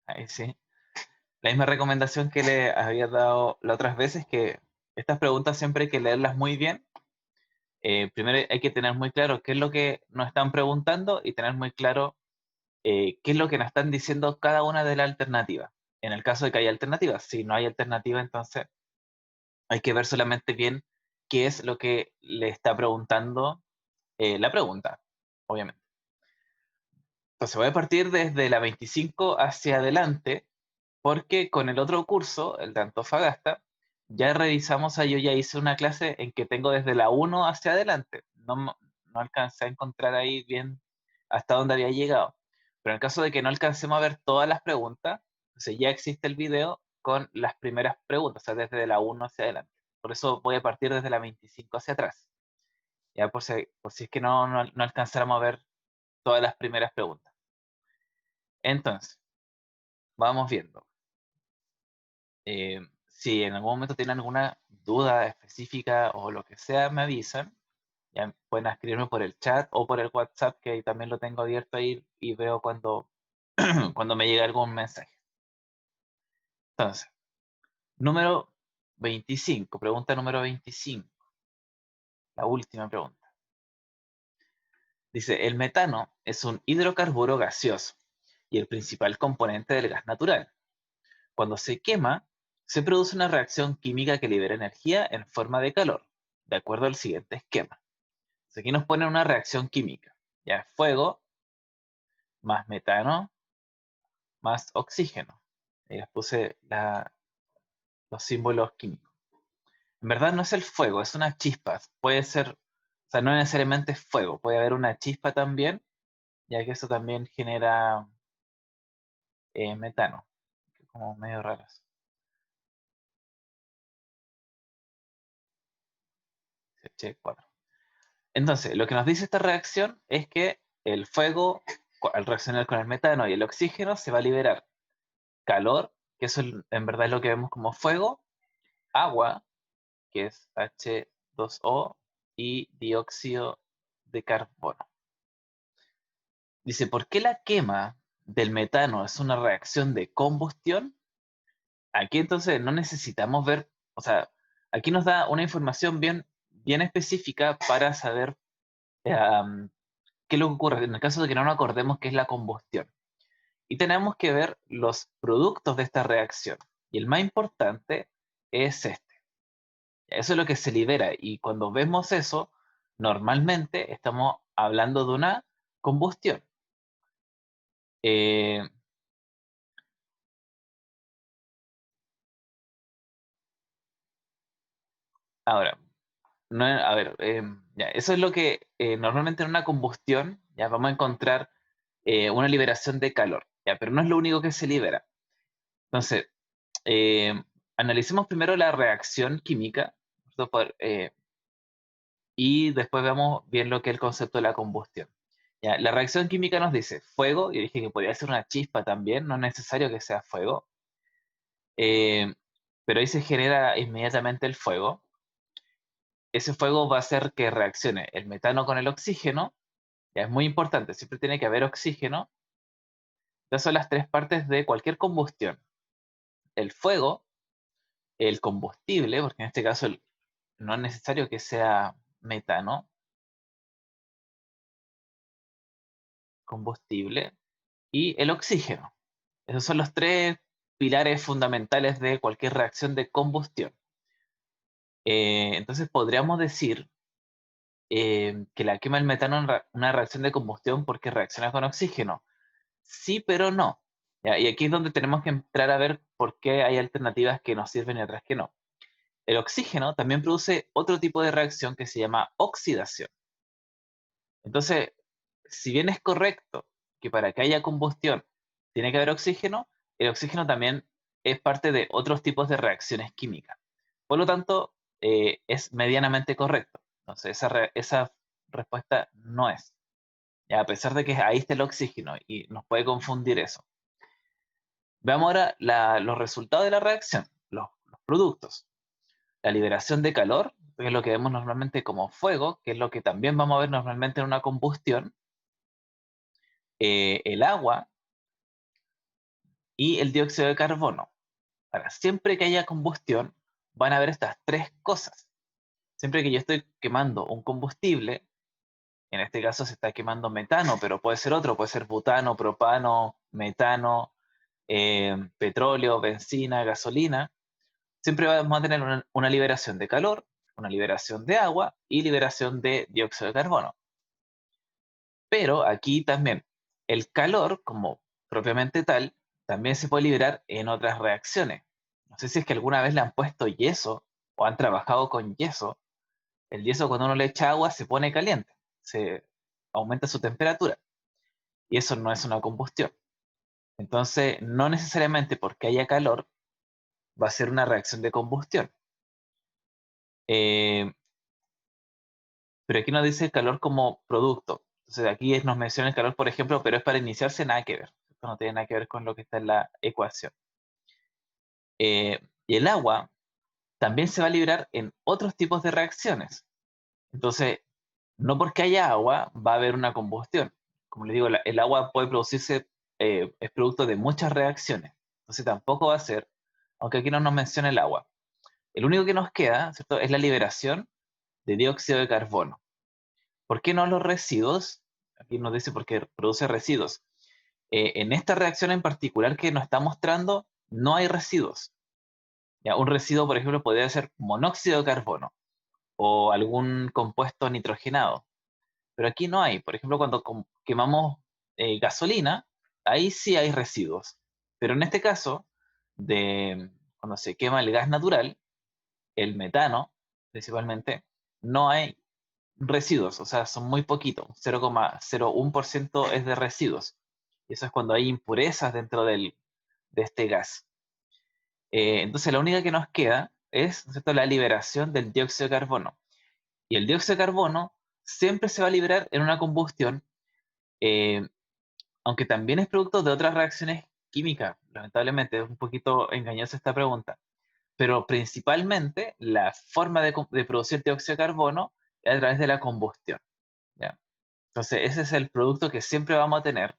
Ahí sí. La misma recomendación que le había dado las otras veces, que estas preguntas siempre hay que leerlas muy bien. Primero hay que tener muy claro qué es lo que nos están preguntando y tener muy claro qué es lo que nos están diciendo cada una de las alternativas. En el caso de que haya alternativas, si no hay alternativa, entonces hay que ver solamente bien qué es lo que le está preguntando la pregunta, obviamente. Entonces voy a partir desde la 25 hacia adelante, porque con el otro curso, el de Antofagasta, ya revisamos, yo ya hice una clase en que tengo desde la 1 hacia adelante. No alcancé a encontrar ahí bien hasta dónde había llegado. Pero en el caso de que no alcancemos a ver todas las preguntas, entonces ya existe el video con las primeras preguntas, o sea, desde la 1 hacia adelante. Por eso voy a partir desde la 25 hacia atrás, ya por si es que no alcanzáramos a ver todas las primeras preguntas. Entonces, vamos viendo. Si en algún momento tienen alguna duda específica o lo que sea, me avisan. Ya pueden escribirme por el chat o por el WhatsApp, que ahí también lo tengo abierto ahí y veo cuando, cuando me llega algún mensaje. Entonces, número 25, pregunta número 25, la última pregunta. Dice, el metano es un hidrocarburo gaseoso y el principal componente del gas natural. Cuando se quema, se produce una reacción química que libera energía en forma de calor, de acuerdo al siguiente esquema. Entonces, aquí nos ponen una reacción química. Ya fuego más metano más oxígeno. Y les puse los símbolos químicos. En verdad no es el fuego, es una chispa. Puede ser, o sea, no necesariamente es fuego, puede haber una chispa también, ya que eso también genera metano, que es como medio raro eso. CH4. Entonces, lo que nos dice esta reacción es que el fuego, al reaccionar con el metano y el oxígeno, se va a liberar calor, que eso en verdad es lo que vemos como fuego, agua, que es H2O, y dióxido de carbono. Dice, ¿por qué la quema del metano es una reacción de combustión? Aquí entonces no necesitamos ver, o sea, aquí nos da una información bien específica para saber qué es lo que ocurre en el caso de que no nos acordemos qué es la combustión. Y tenemos que ver los productos de esta reacción. Y el más importante es este. Eso es lo que se libera. Y cuando vemos eso, normalmente estamos hablando de una combustión. Eh, ahora, no, a ver, ya, eso es lo que normalmente en una combustión ya vamos a encontrar una liberación de calor, ya, pero no es lo único que se libera. Entonces, eh, analicemos primero la reacción química, ¿cierto? Y después veamos bien lo que es el concepto de la combustión. Ya, la reacción química nos dice fuego, yo dije que podría ser una chispa también, no es necesario que sea fuego, eh, pero ahí se genera inmediatamente el fuego. Ese fuego va a hacer que reaccione el metano con el oxígeno, ya es muy importante, siempre tiene que haber oxígeno. Estas son las tres partes de cualquier combustión. El fuego, el combustible, porque en este caso no es necesario que sea metano, combustible, y el oxígeno. Esos son los tres pilares fundamentales de cualquier reacción de combustión. Entonces podríamos decir que la quema del metano es una reacción de combustión porque reacciona con oxígeno. Sí, pero no. ¿Ya? Y aquí es donde tenemos que entrar a ver por qué hay alternativas que nos sirven y otras que no. El oxígeno también produce otro tipo de reacción que se llama oxidación. Entonces, si bien es correcto que para que haya combustión tiene que haber oxígeno, el oxígeno también es parte de otros tipos de reacciones químicas. Por lo tanto, es medianamente correcto. Entonces, esa respuesta no es. Ya, a pesar de que ahí está el oxígeno y nos puede confundir eso. Veamos ahora los resultados de la reacción, los productos. La liberación de calor, que es lo que vemos normalmente como fuego, que es lo que también vamos a ver normalmente en una combustión. El agua, y el dióxido de carbono. Ahora, siempre que haya combustión, van a haber estas tres cosas. Siempre que yo estoy quemando un combustible, en este caso se está quemando metano, pero puede ser otro, puede ser butano, propano, metano, petróleo, benzina, gasolina. Siempre vamos a tener una liberación de calor, una liberación de agua y liberación de dióxido de carbono. Pero aquí también el calor, como propiamente tal, también se puede liberar en otras reacciones. No sé si es que alguna vez le han puesto yeso o han trabajado con yeso. El yeso cuando uno le echa agua se pone caliente, se aumenta su temperatura y eso no es una combustión. Entonces, no necesariamente porque haya calor va a ser una reacción de combustión. Eh, pero aquí nos dice calor como producto. Entonces, aquí nos menciona el calor, por ejemplo, pero es para iniciarse, nada que ver. Esto no tiene nada que ver con lo que está en la ecuación. Y el agua también se va a liberar en otros tipos de reacciones. Entonces, no porque haya agua va a haber una combustión. Como les digo, el agua puede producirse, es producto de muchas reacciones. Entonces tampoco va a ser, aunque aquí no nos menciona el agua. El único que nos queda, ¿cierto?, es la liberación de dióxido de carbono. ¿Por qué no los residuos? Aquí nos dice porque produce residuos. En esta reacción en particular que nos está mostrando, no hay residuos. ¿Ya? Un residuo, por ejemplo, podría ser monóxido de carbono o algún compuesto nitrogenado. Pero aquí no hay. Por ejemplo, cuando quemamos gasolina, ahí sí hay residuos. Pero en este caso, cuando se quema el gas natural, el metano, principalmente, no hay residuos, o sea, son muy poquitos, 0,01% es de residuos. Y eso es cuando hay impurezas dentro de este gas. Entonces, la única que nos queda es, ¿cierto?, la liberación del dióxido de carbono. Y el dióxido de carbono siempre se va a liberar en una combustión, eh, aunque también es producto de otras reacciones químicas. Lamentablemente, es un poquito engañosa esta pregunta. Pero principalmente la forma de producir dióxido de carbono es a través de la combustión. ¿Ya? Entonces, ese es el producto que siempre vamos a tener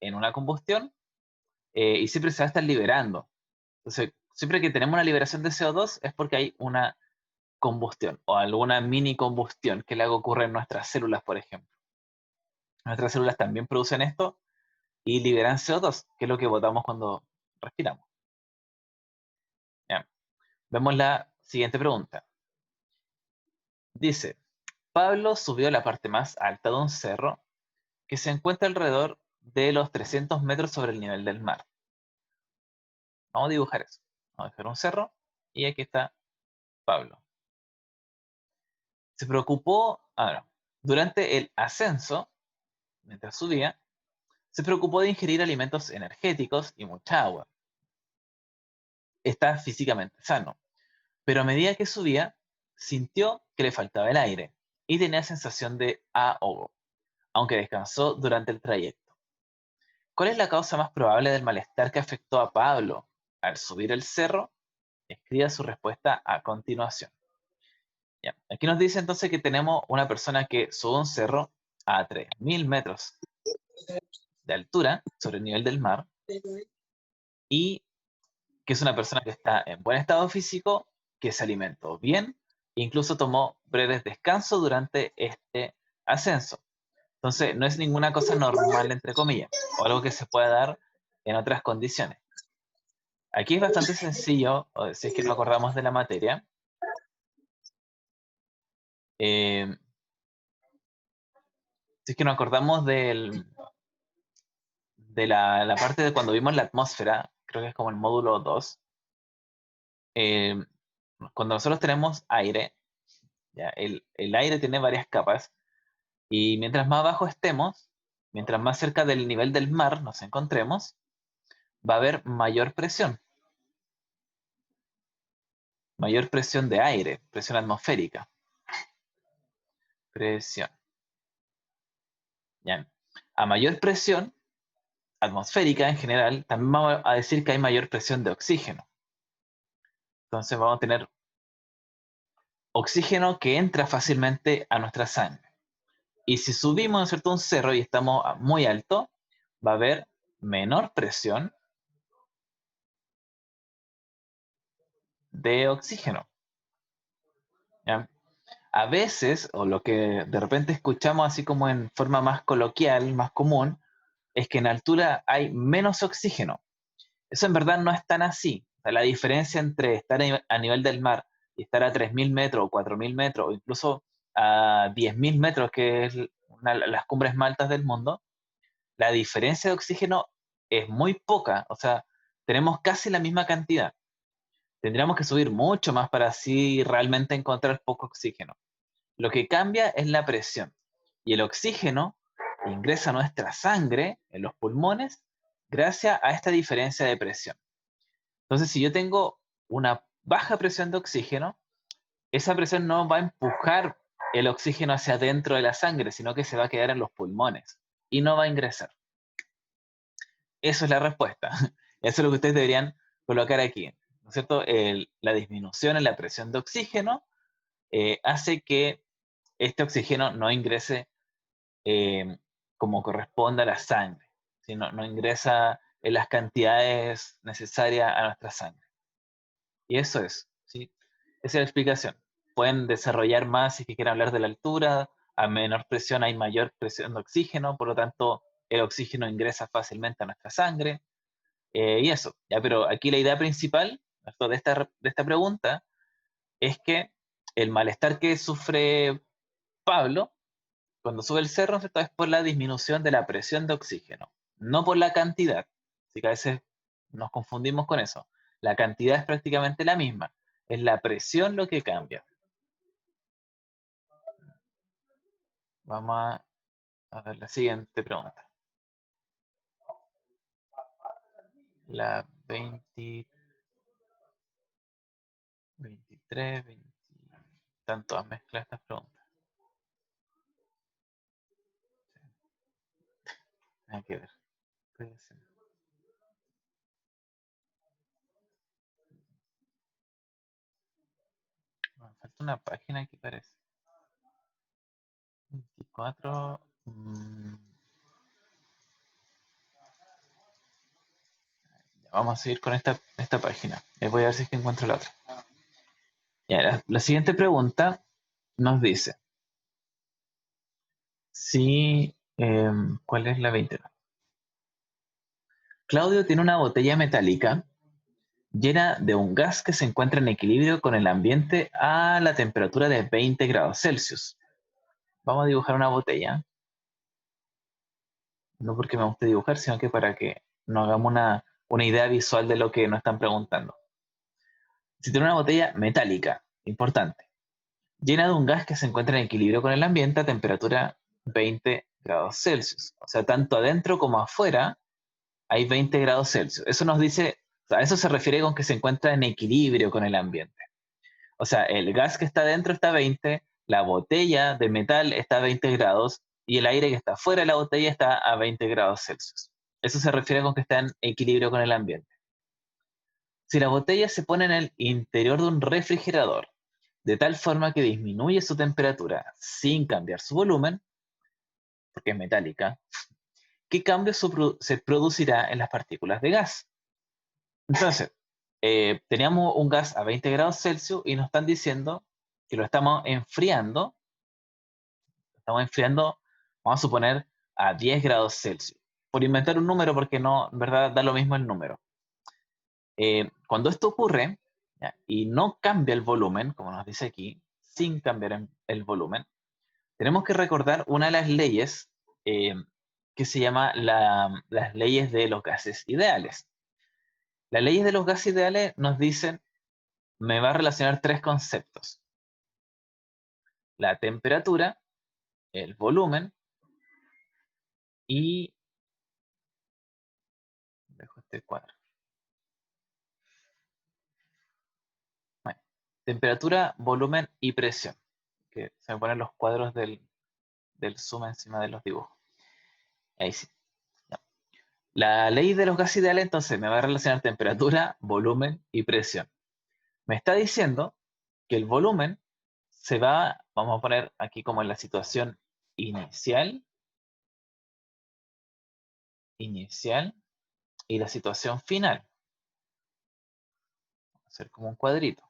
en una combustión, y siempre se va a estar liberando. Entonces, siempre que tenemos una liberación de CO2 es porque hay una combustión o alguna mini combustión que luego ocurre en nuestras células, por ejemplo. Nuestras células también producen esto y liberan CO2, que es lo que botamos cuando respiramos. ¿Ya? Vemos la siguiente pregunta. Dice, Pablo subió a la parte más alta de un cerro que se encuentra alrededor de los 300 metros sobre el nivel del mar. Vamos a dibujar eso. Vamos a dibujar un cerro y aquí está Pablo. Se preocupó, ahora, durante el ascenso, mientras subía, se preocupó de ingerir alimentos energéticos y mucha agua. Está físicamente sano, pero a medida que subía, sintió que le faltaba el aire y tenía sensación de ahogo, aunque descansó durante el trayecto. ¿Cuál es la causa más probable del malestar que afectó a Pablo al subir el cerro? Escriba su respuesta a continuación. Ya. Aquí nos dice entonces que tenemos una persona que sube un cerro a 3.000 metros de altura sobre el nivel del mar y que es una persona que está en buen estado físico, que se alimentó bien e incluso tomó breves descansos durante este ascenso. Entonces, no es ninguna cosa normal, entre comillas, o algo que se pueda dar en otras condiciones. Aquí es bastante sencillo, si es que nos acordamos de la materia. eh, si es que nos acordamos de la parte de cuando vimos la atmósfera, creo que es como el módulo 2, eh, cuando nosotros tenemos aire, ¿ya? El aire tiene varias capas y mientras más abajo estemos, mientras más cerca del nivel del mar nos encontremos, va a haber mayor presión de aire, presión atmosférica, presión. ¿Ya? A mayor presión atmosférica en general, también vamos a decir que hay mayor presión de oxígeno. Entonces vamos a tener oxígeno que entra fácilmente a nuestra sangre. Y si subimos, ¿no es cierto?, un cerro y estamos muy alto, va a haber menor presión de oxígeno. ¿Ya? A veces, o lo que de repente escuchamos así como en forma más coloquial, más común, es que en altura hay menos oxígeno. Eso en verdad no es tan así. O sea, la diferencia entre estar a nivel del mar y estar a 3.000 metros o 4.000 metros o incluso a 10.000 metros, que es una de las cumbres más altas del mundo, la diferencia de oxígeno es muy poca. O sea, tenemos casi la misma cantidad. Tendríamos que subir mucho más para así realmente encontrar poco oxígeno. Lo que cambia es la presión. Y el oxígeno ingresa a nuestra sangre, en los pulmones, gracias a esta diferencia de presión. Entonces, si yo tengo una baja presión de oxígeno, esa presión no va a empujar el oxígeno hacia adentro de la sangre, sino que se va a quedar en los pulmones y no va a ingresar. Eso es la respuesta. Eso es lo que ustedes deberían colocar aquí. ¿No es cierto? La disminución en la presión de oxígeno hace que este oxígeno no ingrese eh, como corresponde a la sangre, sino no ingresa en las cantidades necesarias a nuestra sangre. Y eso es, ¿sí? Esa es la explicación. Pueden desarrollar más si quieren hablar de la altura, a menor presión hay mayor presión de oxígeno, por lo tanto el oxígeno ingresa fácilmente a nuestra sangre, y eso, ¿ya? Pero aquí la idea principal, ¿cierto?, de esta pregunta es que el malestar que sufre Pablo cuando sube el cerro, ¿cierto?, es por la disminución de la presión de oxígeno, no por la cantidad. Así que a veces nos confundimos con eso. La cantidad es prácticamente la misma, es la presión lo que cambia. Vamos a ver la siguiente pregunta. La 20, 23, 20, están todas mezcladas estas preguntas. Hay que ver. Me falta una página aquí parece. 24. Vamos a seguir con esta página. Voy a ver si es que encuentro la otra. Ya, la siguiente pregunta nos dice, si, ¿cuál es la 20? Claudio tiene una botella metálica llena de un gas que se encuentra en equilibrio con el ambiente a la temperatura de 20 grados Celsius. Vamos a dibujar una botella, no porque me guste dibujar, sino que para que nos hagamos una idea visual de lo que nos están preguntando. Si tiene una botella metálica, importante, llena de un gas que se encuentra en equilibrio con el ambiente a temperatura 20 grados Celsius. O sea, tanto adentro como afuera hay 20 grados Celsius. Eso nos dice, o sea, eso se refiere con que se encuentra en equilibrio con el ambiente. O sea, el gas que está dentro está a 20, la botella de metal está a 20 grados y el aire que está fuera de la botella está a 20 grados Celsius. Eso se refiere con que está en equilibrio con el ambiente. Si la botella se pone en el interior de un refrigerador, de tal forma que disminuye su temperatura sin cambiar su volumen, porque es metálica, ¿qué cambio se producirá en las partículas de gas? Entonces, teníamos un gas a 20 grados Celsius y nos están diciendo que lo estamos enfriando, vamos a suponer, a 10 grados Celsius. Por inventar un número, porque no, en verdad da lo mismo el número. Cuando esto ocurre, ¿ya?, y no cambia el volumen, como nos dice aquí, sin cambiar el volumen, tenemos que recordar una de las leyes eh, que se llama las leyes de los gases ideales. Las leyes de los gases ideales nos dicen, me va a relacionar tres conceptos: la temperatura, el volumen y... Dejo este cuadro. Bueno, temperatura, volumen y presión. Que se me ponen los cuadros del zoom encima de los dibujos. Ahí sí. Ya. La ley de los gases ideales entonces me va a relacionar temperatura, volumen y presión. Me está diciendo que el volumen se va, vamos a poner aquí como en la situación inicial, y la situación final. Vamos a hacer como un cuadrito.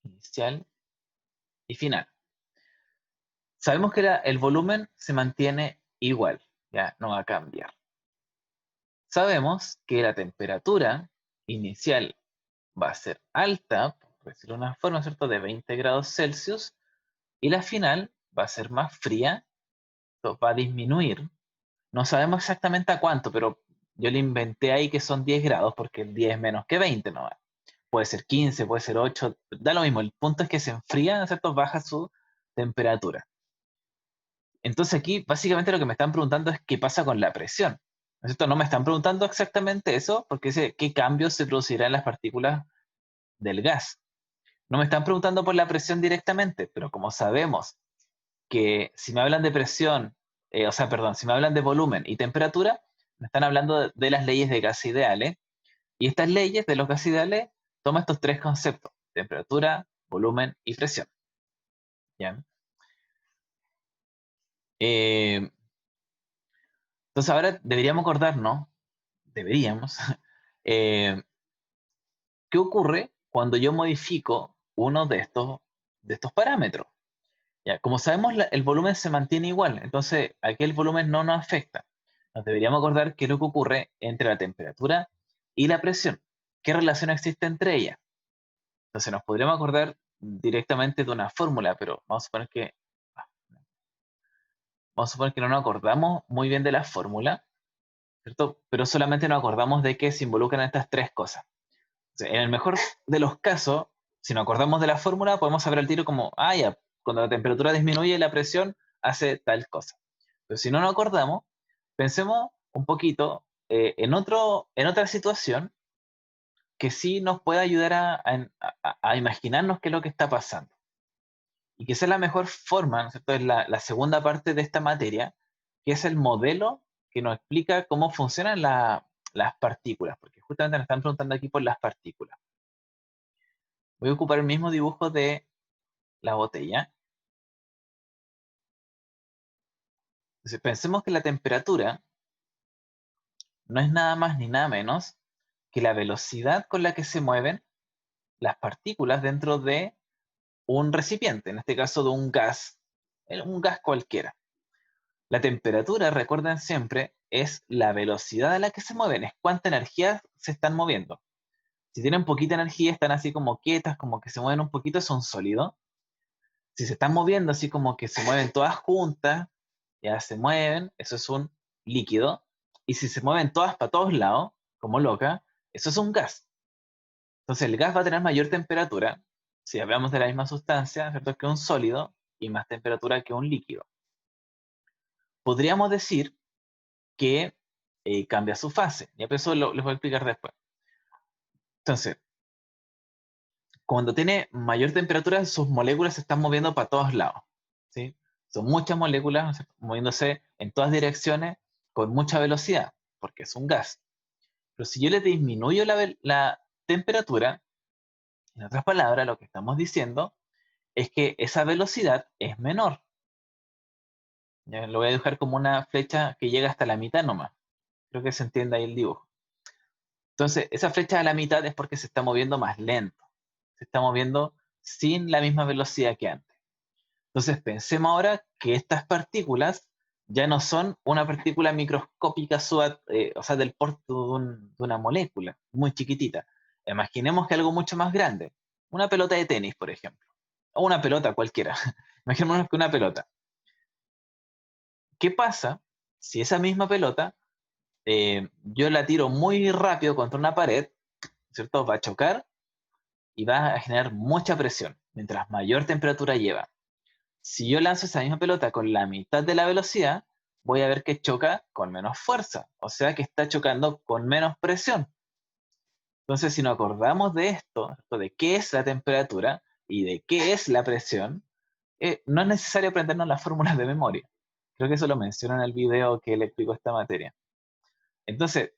inicial y final. Sabemos que el volumen se mantiene igual, ya no va a cambiar. Sabemos que la temperatura inicial va a ser alta, por decirlo de una forma, ¿cierto? De 20 grados Celsius, y la final va a ser más fría, va a disminuir. No sabemos exactamente a cuánto, pero yo le inventé ahí que son 10 grados, porque el 10 es menos que 20, ¿no? Puede ser 15, puede ser 8, da lo mismo. El punto es que se enfría, ¿cierto? Baja su temperatura. Entonces aquí básicamente lo que me están preguntando es qué pasa con la presión. ¿No es cierto? No me están preguntando exactamente eso, porque dice qué cambios se producirán en las partículas del gas. No me están preguntando por la presión directamente, pero como sabemos que si me hablan de presión, perdón, si me hablan de volumen y temperatura, me están hablando de las leyes de gas ideales. Y estas leyes de los gases ideales toman estos tres conceptos: temperatura, volumen y presión. ¿Ya? Eh, entonces ahora deberíamos acordarnos, deberíamos, eh, ¿qué ocurre cuando yo modifico uno de estos parámetros? ¿Ya? Como sabemos, el volumen se mantiene igual, entonces aquí el volumen no nos afecta. Nos deberíamos acordar qué es lo que ocurre entre la temperatura y la presión. ¿Qué relación existe entre ellas? Entonces nos podríamos acordar directamente de una fórmula, pero vamos a suponer que no nos acordamos muy bien de la fórmula, ¿cierto? Pero solamente nos acordamos de que se involucran estas tres cosas. O sea, en el mejor de los casos, si nos acordamos de la fórmula, podemos saber al tiro como, ah, ya, cuando la temperatura disminuye, la presión hace tal cosa. Pero si no nos acordamos, pensemos un poquito en otra situación que sí nos pueda ayudar a imaginarnos qué es lo que está pasando. Y que esa es la mejor forma, ¿no es cierto? Es la segunda parte de esta materia, que es el modelo que nos explica cómo funcionan las partículas, porque justamente nos están preguntando aquí por las partículas. Voy a ocupar el mismo dibujo de la botella. Entonces, pensemos que la temperatura no es nada más ni nada menos que la velocidad con la que se mueven las partículas dentro de un recipiente, en este caso de un gas cualquiera. La temperatura, recuerden siempre, es la velocidad a la que se mueven, es cuánta energía se están moviendo. Si tienen poquita energía, están así como quietas, como que se mueven un poquito, son sólidos. Si se están moviendo así como que se mueven todas juntas, ya se mueven, eso es un líquido. Y si se mueven todas para todos lados, como loca, eso es un gas. Entonces el gas va a tener mayor temperatura, si hablamos de la misma sustancia, ¿cierto? Que un sólido, y más temperatura que un líquido. Podríamos decir que cambia su fase. Ya, pero eso les voy a explicar después. Entonces, cuando tiene mayor temperatura, sus moléculas se están moviendo para todos lados. ¿Sí? Son muchas moléculas, ¿no es cierto?, moviéndose en todas direcciones con mucha velocidad, porque es un gas. Pero si yo le disminuyo la temperatura, en otras palabras, lo que estamos diciendo es que esa velocidad es menor. Ya, lo voy a dejar como una flecha que llega hasta la mitad nomás. Creo que se entiende ahí el dibujo. Entonces, esa flecha a la mitad es porque se está moviendo más lento. Se está moviendo sin la misma velocidad que antes. Entonces, pensemos ahora que estas partículas ya no son una partícula microscópica, o sea, del porte de una molécula, muy chiquitita. Imaginemos que algo mucho más grande. Una pelota de tenis, por ejemplo. O una pelota cualquiera. Imaginémonos que una pelota. ¿Qué pasa si esa misma pelota yo la tiro muy rápido contra una pared, ¿cierto? Va a chocar y va a generar mucha presión, mientras mayor temperatura lleva. Si yo lanzo esa misma pelota con la mitad de la velocidad, voy a ver que choca con menos fuerza, o sea que está chocando con menos presión. Entonces, si nos acordamos de esto, de qué es la temperatura y de qué es la presión, no es necesario aprendernos las fórmulas de memoria. Creo que eso lo menciona en el video que le explico esta materia. Entonces,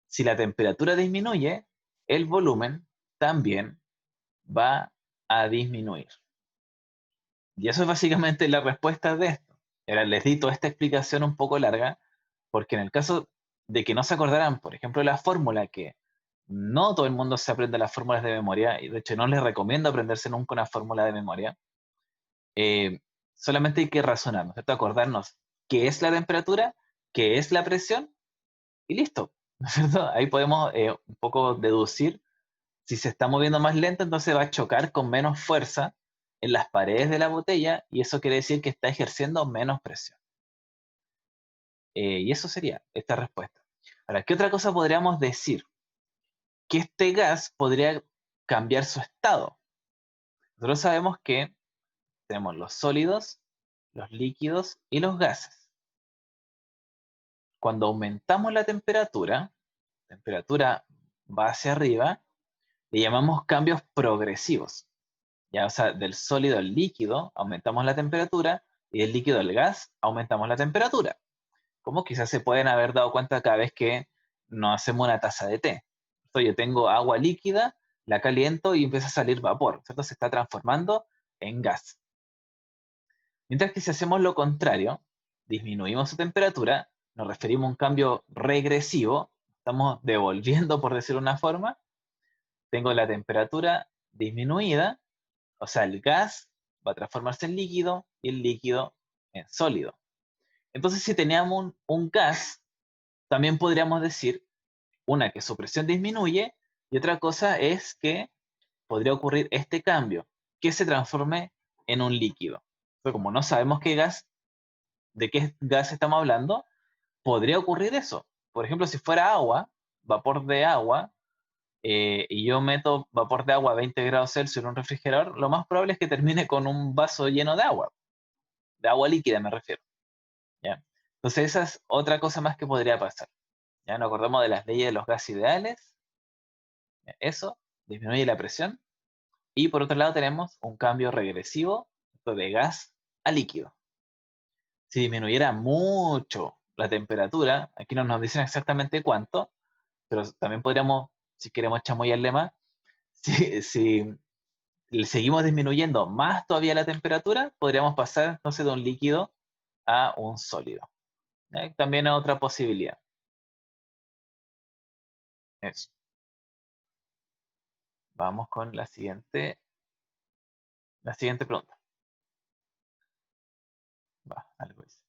si la temperatura disminuye, el volumen también va a disminuir. Y eso es básicamente la respuesta de esto. Ahora les di toda esta explicación un poco larga, porque en el caso de que no se acordaran, por ejemplo, la fórmula que no todo el mundo se aprende las fórmulas de memoria, y de hecho no les recomiendo aprenderse nunca una fórmula de memoria. Solamente hay que razonar, ¿no es cierto? Acordarnos qué es la temperatura, qué es la presión, y listo, ¿no es cierto? Ahí podemos un poco deducir. Si se está moviendo más lento, entonces va a chocar con menos fuerza en las paredes de la botella, y eso quiere decir que está ejerciendo menos presión. Y eso sería esta respuesta. Ahora, ¿qué otra cosa podríamos decir? Que este gas podría cambiar su estado. Nosotros sabemos que tenemos los sólidos, los líquidos y los gases. Cuando aumentamos la temperatura va hacia arriba, le llamamos cambios progresivos. Ya, o sea, del sólido al líquido aumentamos la temperatura y del líquido al gas aumentamos la temperatura. Como quizás se pueden haber dado cuenta cada vez que nos hacemos una taza de té. Entonces yo tengo agua líquida, la caliento y empieza a salir vapor, ¿cierto? Se está transformando en gas. Mientras que si hacemos lo contrario, disminuimos su temperatura, nos referimos a un cambio regresivo, estamos devolviendo, por decirlo de una forma, tengo la temperatura disminuida, o sea, el gas va a transformarse en líquido y el líquido en sólido. Entonces, si teníamos un gas, también podríamos decir, una, que su presión disminuye, y otra cosa es que podría ocurrir este cambio, que se transforme en un líquido. Pero como no sabemos de qué gas estamos hablando, podría ocurrir eso. Por ejemplo, si fuera agua, vapor de agua, y yo meto vapor de agua a 20 grados Celsius en un refrigerador, lo más probable es que termine con un vaso lleno de agua líquida me refiero. ¿Ya? Entonces esa es otra cosa más que podría pasar. Ya nos acordamos de las leyes de los gases ideales, eso disminuye la presión, y por otro lado tenemos un cambio regresivo de gas a líquido. Si disminuyera mucho la temperatura, aquí no nos dicen exactamente cuánto, pero también podríamos, si queremos chamullarle más, si seguimos disminuyendo más todavía la temperatura, podríamos pasar entonces de un líquido a un sólido. También es otra posibilidad. Eso. Vamos con la siguiente pregunta. Va, algo dice.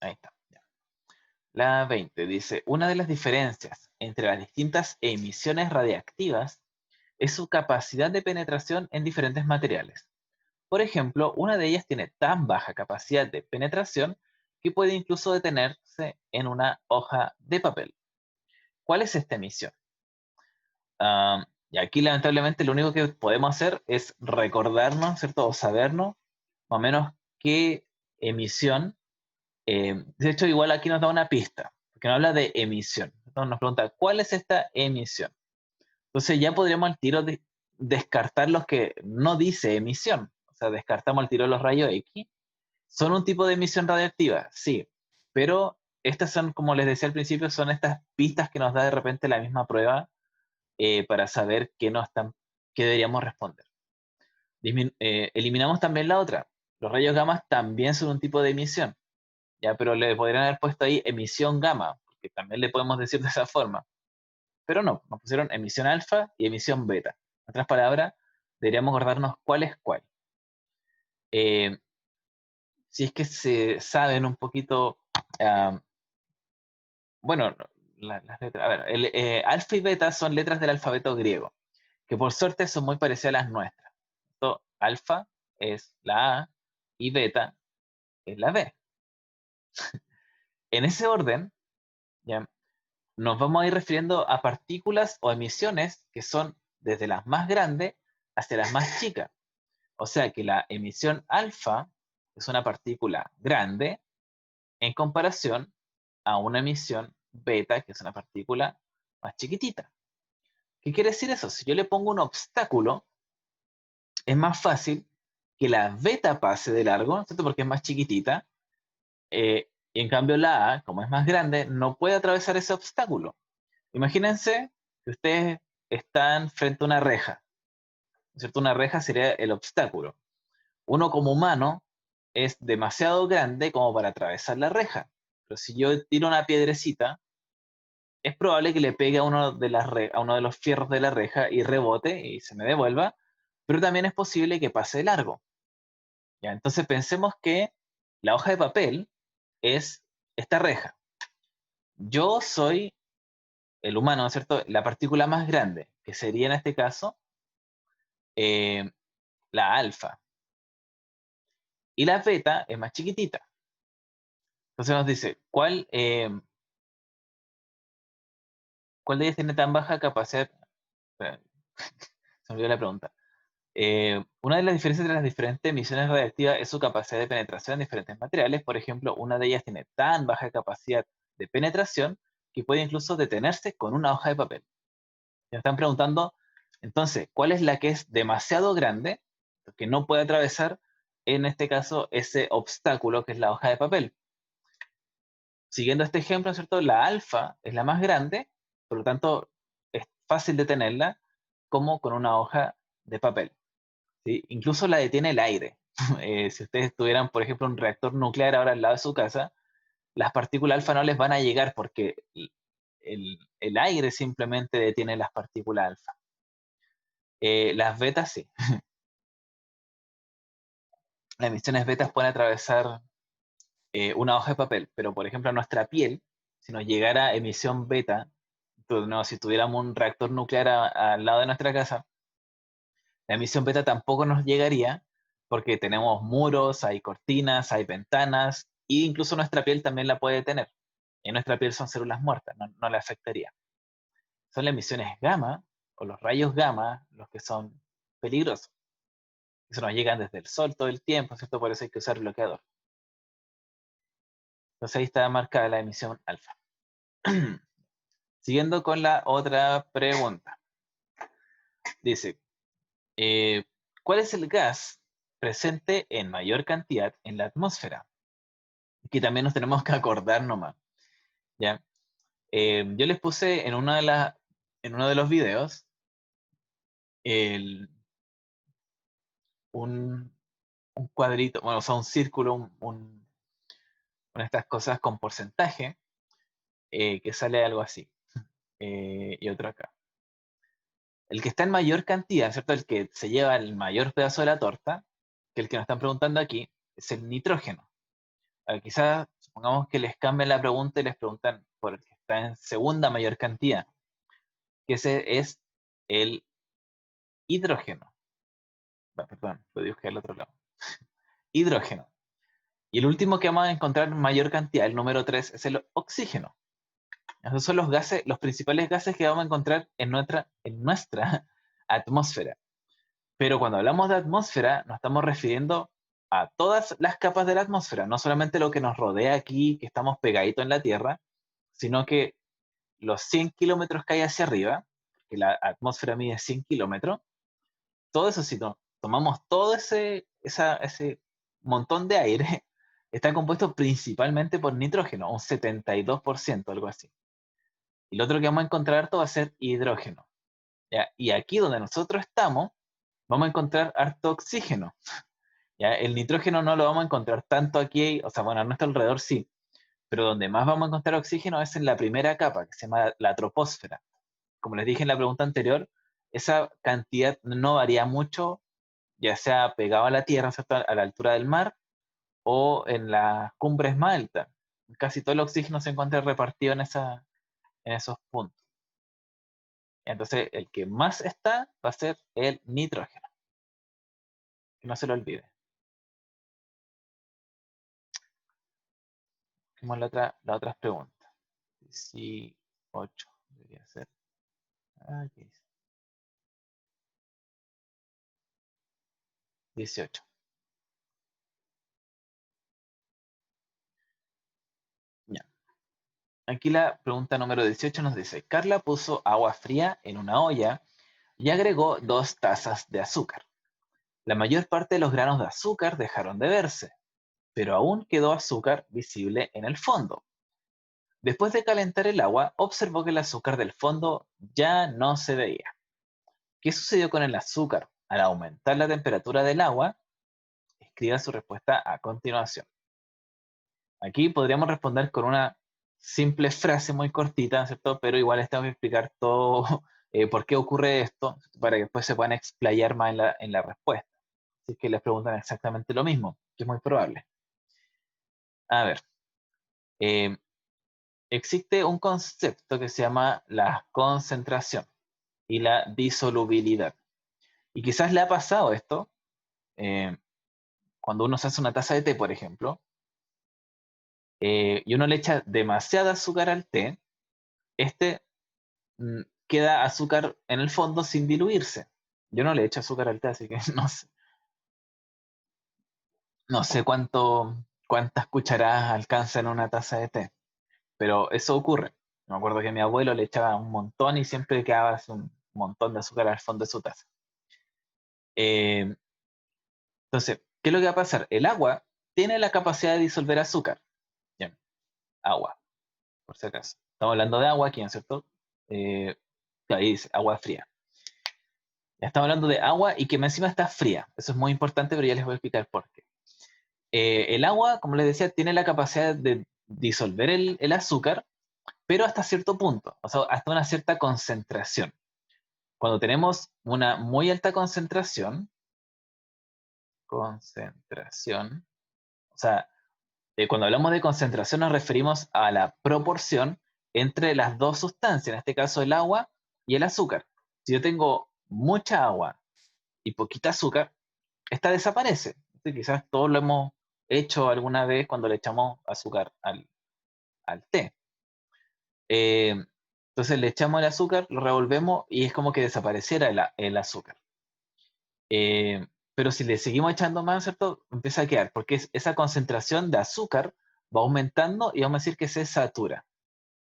Ahí está. Ya. La 20 dice, una de las diferencias entre las distintas emisiones radiactivas es su capacidad de penetración en diferentes materiales. Por ejemplo, una de ellas tiene tan baja capacidad de penetración que puede incluso detenerse en una hoja de papel. ¿Cuál es esta emisión? Y aquí lamentablemente lo único que podemos hacer es recordarnos, ¿cierto? O sabernos más o menos qué emisión. De hecho, igual aquí nos da una pista, porque nos habla de emisión. Entonces nos pregunta, ¿cuál es esta emisión? Entonces ya podríamos al tiro descartar los que no dice emisión. O sea, descartamos al tiro los rayos X. ¿Son un tipo de emisión radiactiva? Sí, pero estas son, como les decía al principio, son estas pistas que nos da de repente la misma prueba para saber qué deberíamos responder. Eliminamos también la otra. Los rayos gamma también son un tipo de emisión, ¿ya? Pero le podrían haber puesto ahí emisión gamma, porque también le podemos decir de esa forma. Pero no, nos pusieron emisión alfa y emisión beta. En otras palabras, deberíamos acordarnos cuál es cuál. Eh, si es que se saben un poquito, ah, bueno, las letras, a ver, alfa y beta son letras del alfabeto griego, que por suerte son muy parecidas a las nuestras. Esto, alfa es la A y beta es la B. En ese orden, ¿ya? Nos vamos a ir refiriendo a partículas o emisiones que son desde las más grandes hacia las más chicas. O sea que la emisión alfa es una partícula grande en comparación a una emisión beta, que es una partícula más chiquitita. ¿Qué quiere decir eso? Si yo le pongo un obstáculo, es más fácil que la beta pase de largo, ¿cierto? Porque es más chiquitita, y en cambio la A, como es más grande, no puede atravesar ese obstáculo. Imagínense que ustedes están frente a una reja, ¿cierto? Una reja sería el obstáculo. Uno como humano es demasiado grande como para atravesar la reja. Pero si yo tiro una piedrecita, es probable que le pegue a a uno de los fierros de la reja y rebote y se me devuelva, pero también es posible que pase de largo. ¿Ya? Entonces pensemos que la hoja de papel es esta reja. Yo soy el humano, ¿no es cierto? La partícula más grande, que sería en este caso eh, la alfa. Y la beta es más chiquitita. Entonces nos dice, ¿cuál de ellas tiene tan baja capacidad? Espera, se me olvidó la pregunta. Una de las diferencias entre las diferentes emisiones radiactivas es su capacidad de penetración en diferentes materiales. Por ejemplo, una de ellas tiene tan baja capacidad de penetración que puede incluso detenerse con una hoja de papel. Me están preguntando, entonces, ¿cuál es la que es demasiado grande, que no puede atravesar, en este caso, ese obstáculo que es la hoja de papel? Siguiendo este ejemplo, ¿cierto? La alfa es la más grande, por lo tanto, es fácil detenerla como con una hoja de papel. ¿Sí? Incluso la detiene el aire. Si ustedes tuvieran, por ejemplo, un reactor nuclear ahora al lado de su casa, las partículas alfa no les van a llegar porque el aire simplemente detiene las partículas alfa. Las betas sí. Las emisiones betas pueden atravesar una hoja de papel, pero por ejemplo nuestra piel, si nos llegara emisión beta, no, si tuviéramos un reactor nuclear al lado de nuestra casa, la emisión beta tampoco nos llegaría porque tenemos muros, hay cortinas, hay ventanas e incluso nuestra piel también la puede tener. Y nuestra piel son células muertas, no le afectaría. Son las emisiones gamma o los rayos gamma los que son peligrosos. Eso nos llegan desde el sol todo el tiempo, ¿cierto? Por eso hay que usar bloqueador. Entonces ahí está marcada la emisión alfa. Siguiendo con la otra pregunta. Dice, eh, ¿cuál es el gas presente en mayor cantidad en la atmósfera? Que también nos tenemos que acordar nomás, ¿ya? Yo les puse en uno de los videos el- un, un cuadrito, bueno, o sea, un círculo, una de estas cosas con porcentaje, que sale algo así. Y otro acá. El que está en mayor cantidad, ¿cierto? El que se lleva el mayor pedazo de la torta, que el que nos están preguntando aquí, es el nitrógeno. Quizás supongamos que les cambien la pregunta y les preguntan por el que está en segunda mayor cantidad, que ese es el hidrógeno. Perdón, lo dije al otro lado. Hidrógeno. Y el último que vamos a encontrar en mayor cantidad, el número 3, es el oxígeno. Esos son los gases, los principales gases que vamos a encontrar en nuestra atmósfera. Pero cuando hablamos de atmósfera, nos estamos refiriendo a todas las capas de la atmósfera, no solamente lo que nos rodea aquí, que estamos pegaditos en la Tierra, sino que los 100 kilómetros que hay hacia arriba, que la atmósfera mide 100 kilómetros, todo eso, si tomamos todo ese montón de aire, está compuesto principalmente por nitrógeno, un 72%, algo así. Y lo otro que vamos a encontrar todo va a ser hidrógeno. ¿Ya? Y aquí donde nosotros estamos, vamos a encontrar harto oxígeno. ¿Ya? El nitrógeno no lo vamos a encontrar tanto aquí, o sea, bueno, a nuestro alrededor sí, pero donde más vamos a encontrar oxígeno es en la primera capa, que se llama la troposfera. Como les dije en la pregunta anterior, esa cantidad no varía mucho, ya sea pegado a la Tierra, ¿cierto? A la altura del mar, o en las cumbres más altas. Casi todo el oxígeno se encuentra repartido en esos puntos. Entonces, el que más está va a ser el nitrógeno. Que no se lo olvide. Vamos a la otra pregunta. 18 debería ser. ¿Qué dice? 18. Ya. Aquí la pregunta número 18 nos dice, Carla puso agua fría en una olla y agregó 2 tazas de azúcar. La mayor parte de los granos de azúcar dejaron de verse, pero aún quedó azúcar visible en el fondo. Después de calentar el agua, observó que el azúcar del fondo ya no se veía. ¿Qué sucedió con el azúcar al aumentar la temperatura del agua? Escriba su respuesta a continuación. Aquí podríamos responder con una simple frase muy cortita, ¿cierto? Pero igual les tengo que explicar todo por qué ocurre esto, para que después se puedan explayar más en la respuesta. Si es que les preguntan exactamente lo mismo, que es muy probable. A ver, eh, existe un concepto que se llama la concentración y la disolubilidad. Y quizás le ha pasado esto, eh, cuando uno se hace una taza de té, por ejemplo, y uno le echa demasiada azúcar al té, este queda azúcar en el fondo sin diluirse. Yo no le echo azúcar al té, así que no sé cuántas cucharadas alcanza en una taza de té, pero eso ocurre. Me acuerdo que mi abuelo le echaba un montón y siempre quedaba así un montón de azúcar al fondo de su taza. Eh, entonces, ¿qué es lo que va a pasar? El agua tiene la capacidad de disolver azúcar. Bien, agua, por si acaso. Estamos hablando de agua aquí, ¿no es cierto? Eh, ahí dice agua fría. Ya estamos hablando de agua y que encima está fría. Eso es muy importante, pero ya les voy a explicar por qué. El agua, como les decía, tiene la capacidad de disolver el azúcar, pero hasta cierto punto, o sea, hasta una cierta concentración. Cuando tenemos una muy alta concentración, o sea, cuando hablamos de concentración nos referimos a la proporción entre las dos sustancias, en este caso el agua y el azúcar. Si yo tengo mucha agua y poquita azúcar, esta desaparece. Quizás todos lo hemos hecho alguna vez cuando le echamos azúcar al té. Eh, entonces le echamos el azúcar, lo revolvemos y es como que desapareciera el azúcar. Eh, pero si le seguimos echando más, ¿cierto? Empieza a quedar, porque esa concentración de azúcar va aumentando y vamos a decir que se satura.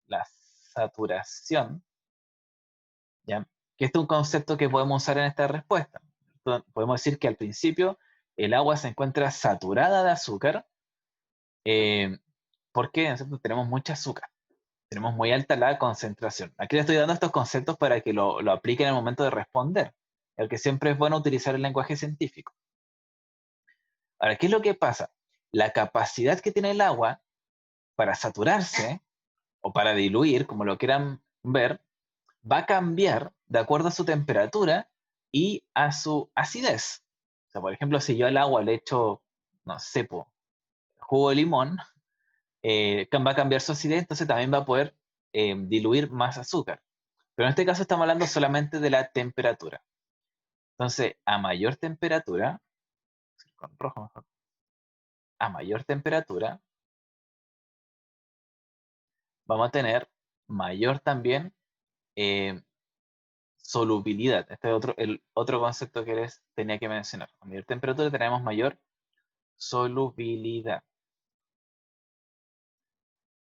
La saturación, ¿ya? Que este es un concepto que podemos usar en esta respuesta. Entonces, podemos decir que al principio el agua se encuentra saturada de azúcar, eh, porque nosotros tenemos mucha azúcar, tenemos muy alta la concentración. Aquí le estoy dando estos conceptos para que lo apliquen en el momento de responder, el que siempre es bueno utilizar el lenguaje científico. Ahora, ¿qué es lo que pasa? La capacidad que tiene el agua para saturarse o para diluir, como lo quieran ver, va a cambiar de acuerdo a su temperatura y a su acidez. O sea, por ejemplo, si yo al agua le echo, no sé, jugo de limón, va a cambiar su acidez, entonces también va a poder diluir más azúcar. Pero en este caso estamos hablando solamente de la temperatura. Entonces, a mayor temperatura, con rojo mejor, a mayor temperatura, vamos a tener mayor también eh, solubilidad. Este es el otro concepto que les tenía que mencionar. A mayor temperatura tenemos mayor solubilidad.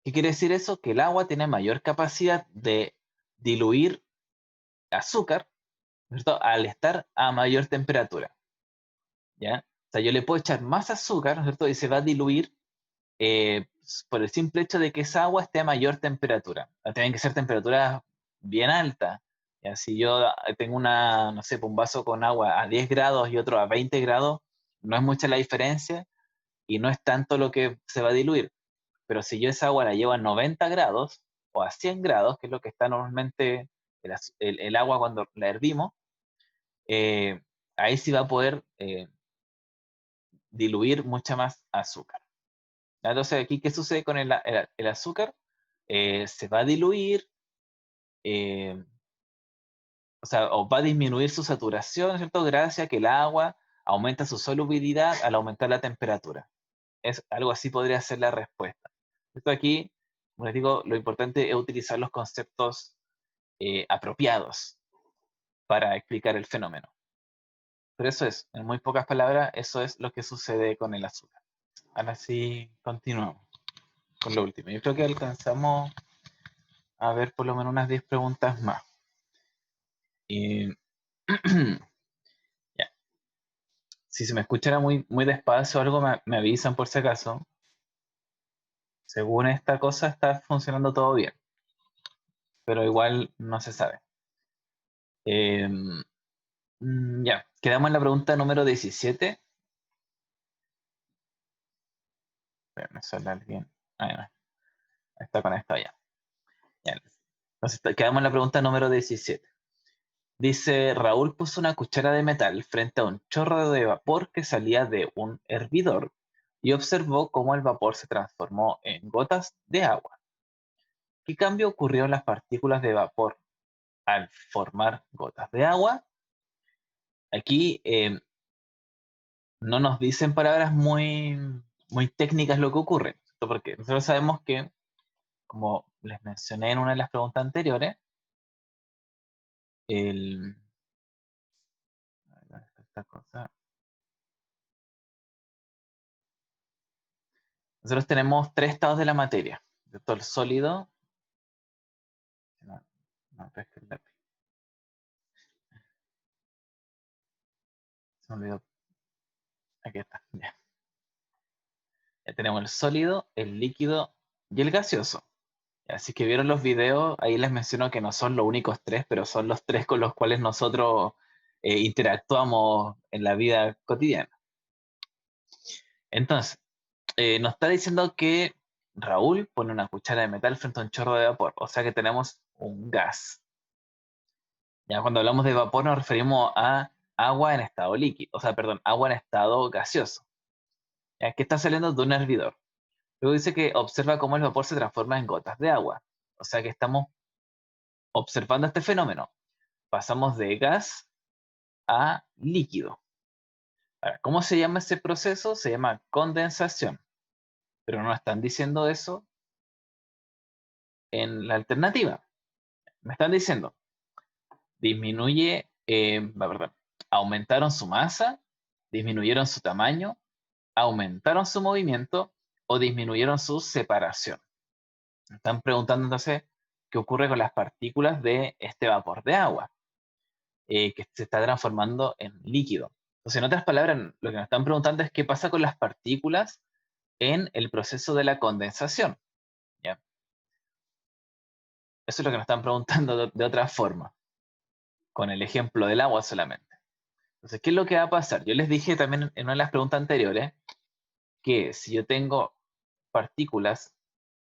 ¿Qué quiere decir eso? Que el agua tiene mayor capacidad de diluir azúcar, ¿cierto? Al estar a mayor temperatura, ¿ya? O sea, yo le puedo echar más azúcar, ¿no es cierto? Y se va a diluir por el simple hecho de que esa agua esté a mayor temperatura. Tienen que ser temperaturas bien altas. Ya, si yo tengo no sé, un vaso con agua a 10 grados y otro a 20 grados, no es mucha la diferencia y no es tanto lo que se va a diluir. Pero si yo esa agua la llevo a 90 grados o a 100 grados, que es lo que está normalmente el agua cuando la hervimos, eh, ahí sí va a poder diluir mucha más azúcar. Entonces, aquí, ¿qué sucede con el azúcar? Se va a diluir, eh, o sea, o va a disminuir su saturación, ¿cierto? Gracias a que el agua aumenta su solubilidad al aumentar la temperatura. Es algo así podría ser la respuesta. Esto aquí, como les digo, lo importante es utilizar los conceptos apropiados para explicar el fenómeno. Pero eso es, en muy pocas palabras, eso es lo que sucede con el azúcar. Ahora sí, continuamos con lo último. Yo creo que alcanzamos a ver por lo menos unas 10 preguntas más. Y, ya. Si se me escuchara muy despacio o algo, me avisan por si acaso. Según esta cosa está funcionando todo bien, pero igual no se sabe. Eh, ya, quedamos en la pregunta número 17. Me sale alguien. Ahí no, está conectado ya. Ya. Entonces, quedamos en la pregunta número 17. Dice, Raúl puso una cuchara de metal frente a un chorro de vapor que salía de un hervidor y observó cómo el vapor se transformó en gotas de agua. ¿Qué cambio ocurrió en las partículas de vapor al formar gotas de agua? Aquí no nos dicen palabras muy técnicas lo que ocurre, ¿cierto? Porque nosotros sabemos que, como les mencioné en una de las preguntas anteriores, el, esta cosa, nosotros tenemos tres estados de la materia, ¿cierto? El sólido, no, no, pesca el lápiz. Se me olvidó. Aquí está, ya. Ya tenemos el sólido, el líquido y el gaseoso. Así que vieron los videos, ahí les menciono que no son los únicos tres, pero son los tres con los cuales nosotros interactuamos en la vida cotidiana. Entonces, nos está diciendo que Raúl pone una cuchara de metal frente a un chorro de vapor, o sea que tenemos un gas. Ya cuando hablamos de vapor nos referimos a agua en estado líquido, o sea, perdón, agua en estado gaseoso, ya que está saliendo de un hervidor. Luego dice que observa cómo el vapor se transforma en gotas de agua, o sea que estamos observando este fenómeno. Pasamos de gas a líquido. Ahora, ¿cómo se llama ese proceso? Se llama condensación, pero no están diciendo eso en la alternativa. Me están diciendo, disminuye, perdón, aumentaron su masa, disminuyeron su tamaño, aumentaron su movimiento o disminuyeron su separación. Me están preguntando entonces qué ocurre con las partículas de este vapor de agua, que se está transformando en líquido. Entonces, en otras palabras, lo que nos están preguntando es qué pasa con las partículas en el proceso de la condensación. ¿Ya? Eso es lo que nos están preguntando de otra forma, con el ejemplo del agua solamente. Entonces, ¿qué es lo que va a pasar? Yo les dije también en una de las preguntas anteriores que si yo tengo partículas,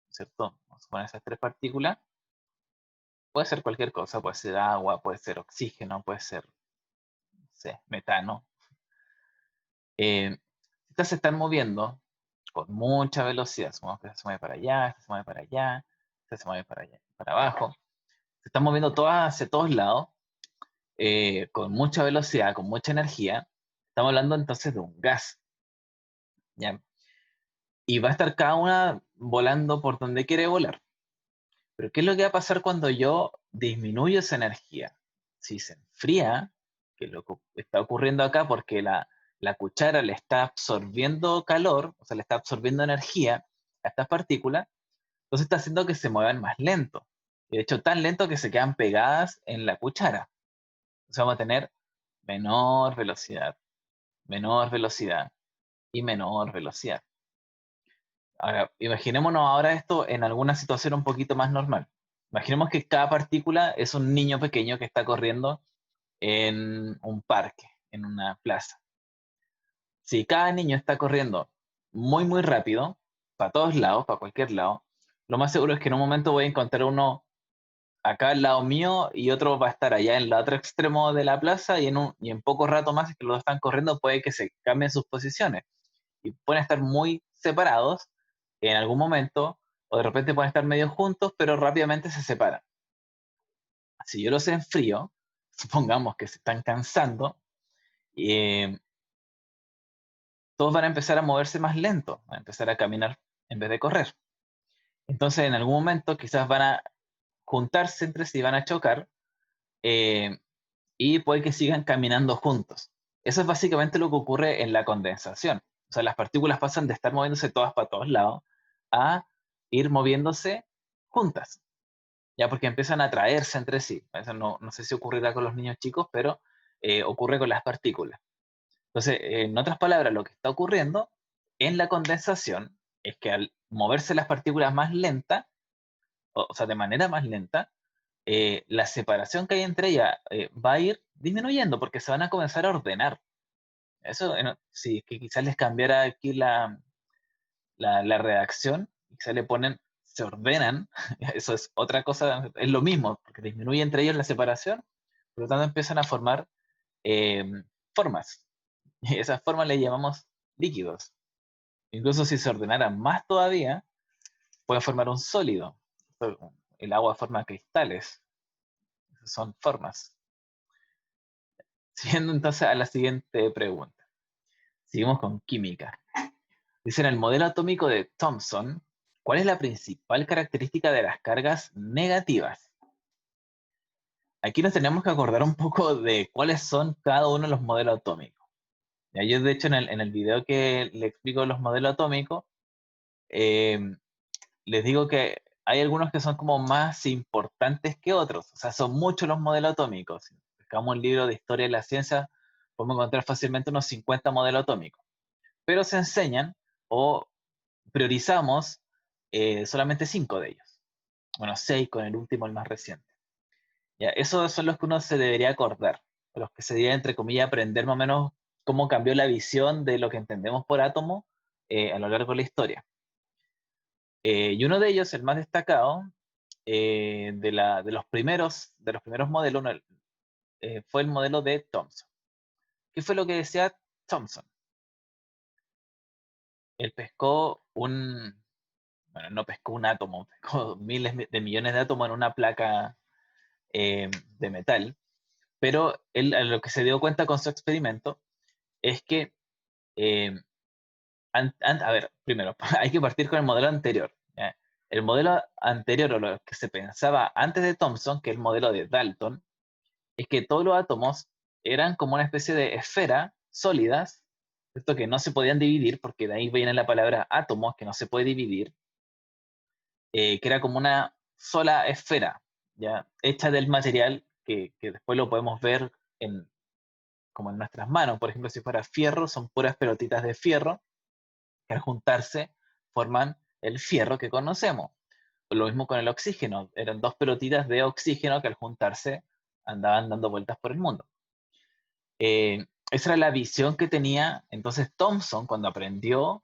¿cierto? Vamos a poner esas tres partículas, puede ser cualquier cosa, puede ser agua, puede ser oxígeno, puede ser, no sé, metano. Estas se están moviendo con mucha velocidad. Supongamos que se mueve para allá, se mueve para allá, se mueve para allá, para abajo. Se están moviendo todas hacia todos lados, con mucha velocidad, con mucha energía. Estamos hablando entonces de un gas, ¿ya? Y va a estar cada una volando por donde quiere volar. Pero ¿qué es lo que va a pasar cuando yo disminuyo esa energía? Si se enfría, que es lo que está ocurriendo acá, porque la cuchara le está absorbiendo calor, o sea, le está absorbiendo energía a estas partículas, entonces está haciendo que se muevan más lento. Y de hecho, tan lento que se quedan pegadas en la cuchara. Entonces vamos a tener menor velocidad y menor velocidad. Ahora, imaginémonos ahora esto en alguna situación un poquito más normal. Imaginemos que cada partícula es un niño pequeño que está corriendo en un parque, en una plaza. Si cada niño está corriendo muy rápido, para todos lados, para cualquier lado, lo más seguro es que en un momento voy a encontrar uno acá al lado mío y otro va a estar allá en el otro extremo de la plaza y en poco rato más, es que los dos están corriendo, puede que se cambien sus posiciones y pueden estar muy separados en algún momento, o de repente pueden estar medio juntos, pero rápidamente se separan. Si yo los enfrío, supongamos que se están cansando, eh, todos van a empezar a moverse más lento, van a empezar a caminar en vez de correr. Entonces, en algún momento quizás van a juntarse entre sí, van a chocar, eh, y puede que sigan caminando juntos. Eso es básicamente lo que ocurre en la condensación. O sea, las partículas pasan de estar moviéndose todas para todos lados a ir moviéndose juntas, ya porque empiezan a atraerse entre sí. Eso no sé si ocurrirá con los niños chicos, pero ocurre con las partículas. Entonces, en otras palabras, lo que está ocurriendo en la condensación es que al moverse las partículas más lenta, o sea, de manera más lenta, la separación que hay entre ellas va a ir disminuyendo porque se van a comenzar a ordenar. Eso, sí, que quizás les cambiara aquí la redacción, y se le ponen, se ordenan, eso es otra cosa, es lo mismo, porque disminuye entre ellos la separación, por lo tanto empiezan a formar formas, y esas formas le llamamos líquidos. Incluso si se ordenaran más todavía, pueden formar un sólido. El agua forma cristales, esas son formas. Siguiendo entonces a la siguiente pregunta. Seguimos con química. Dice, en el modelo atómico de Thomson, ¿cuál es la principal característica de las cargas negativas? Aquí nos tenemos que acordar un poco de cuáles son cada uno de los modelos atómicos. Ya, yo, de hecho, en el video que le explico los modelos atómicos, eh, les digo que hay algunos que son como más importantes que otros. O sea, son muchos los modelos atómicos. Si buscamos un libro de historia de la ciencia, podemos encontrar fácilmente unos 50 modelos atómicos. Pero se enseñan o priorizamos solamente 5 de ellos. Bueno, 6 con el último, el más reciente. Ya, esos son los que uno se debería acordar, los que se debería, entre comillas, aprender más o menos cómo cambió la visión de lo que entendemos por átomo a lo largo de la historia. Y uno de ellos, el más destacado, de los primeros modelos, fue el modelo de Thomson. ¿Qué fue lo que decía Thomson? Él pescó bueno, no pescó un átomo, pescó miles de millones de átomos en una placa de metal, pero él a lo que se dio cuenta con su experimento es que, eh, a ver, primero, hay que partir con el modelo anterior. ¿Ya? El modelo anterior, o lo que se pensaba antes de Thomson, que es el modelo de Dalton, es que todos los átomos eran como una especie de esfera sólidas, esto que no se podían dividir, porque de ahí viene la palabra átomos, que no se puede dividir, que era como una sola esfera, ¿ya? Hecha del material que después lo podemos ver como en nuestras manos. Por ejemplo, si fuera fierro, son puras pelotitas de fierro que al juntarse forman el fierro que conocemos. Lo mismo con el oxígeno, eran dos pelotitas de oxígeno que al juntarse andaban dando vueltas por el mundo. Esa era la visión que tenía entonces Thomson cuando aprendió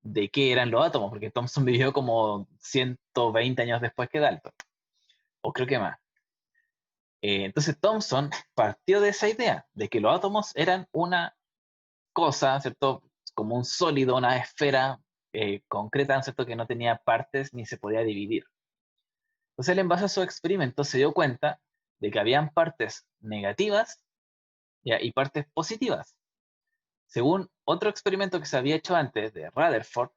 de qué eran los átomos, porque Thomson vivió como 120 años después que Dalton, o creo que más. Entonces Thomson partió de esa idea, de que los átomos eran una cosa, ¿cierto? Como un sólido, una esfera concreta, ¿cierto? Que no tenía partes ni se podía dividir. Entonces él, en base a su experimento, se dio cuenta de que habían partes negativas, ¿ya? Y partes positivas. Según otro experimento que se había hecho antes de Rutherford,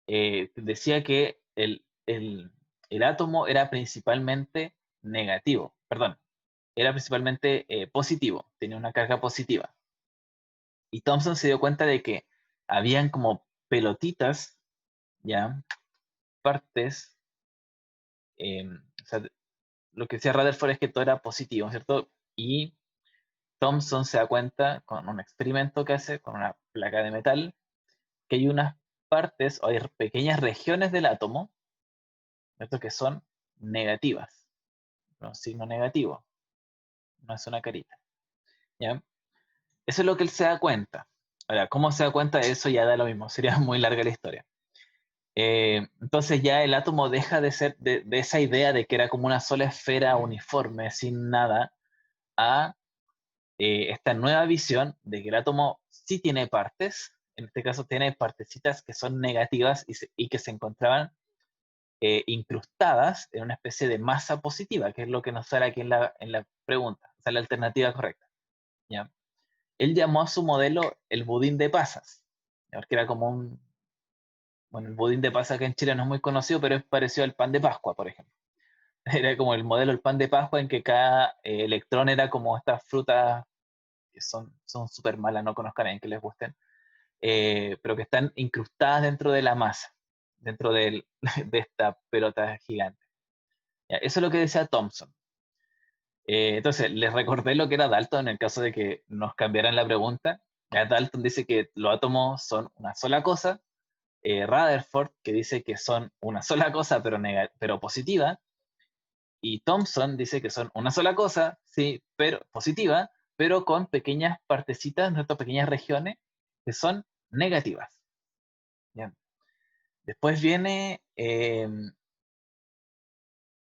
decía que el átomo era principalmente negativo, perdón, era principalmente positivo, tenía una carga positiva. Y Thomson se dio cuenta de que habían como pelotitas, ya, partes, o sea, lo que decía Rutherford es que todo era positivo, ¿cierto? Y Thomson se da cuenta con un experimento que hace con una placa de metal que hay unas partes o hay pequeñas regiones del átomo, ¿cierto? Que son negativas, un signo negativo, no es una carita, ¿ya? Eso es lo que él se da cuenta. Ahora, ¿cómo se da cuenta de eso? Ya da lo mismo, sería muy larga la historia. Entonces ya el átomo deja de ser de esa idea de que era como una sola esfera uniforme, sin nada, a esta nueva visión de que el átomo sí tiene partes, en este caso tiene partecitas que son negativas y que se encontraban incrustadas en una especie de masa positiva, que es lo que nos sale aquí en la pregunta, o sea, la alternativa correcta. ¿Ya? Él llamó a su modelo el budín de pasas, ¿ya? Porque era como bueno, el budín de pasas acá en Chile no es muy conocido, pero es parecido al pan de Pascua, por ejemplo. Era como el modelo del pan de Pascua en que cada electrón era como estas frutas que son súper malas, no conozcan a alguien que les gusten, pero que están incrustadas dentro de la masa, dentro de esta pelota gigante. Ya, eso es lo que decía Thomson. Entonces, les recordé lo que era Dalton en el caso de que nos cambiaran la pregunta. Ya, Dalton dice que los átomos son una sola cosa. Rutherford, que dice que son una sola cosa, pero positiva. Y Thomson dice que son una sola cosa, sí, pero positiva, pero con pequeñas partecitas, nuestras pequeñas regiones, que son negativas. ¿Ya? Después viene,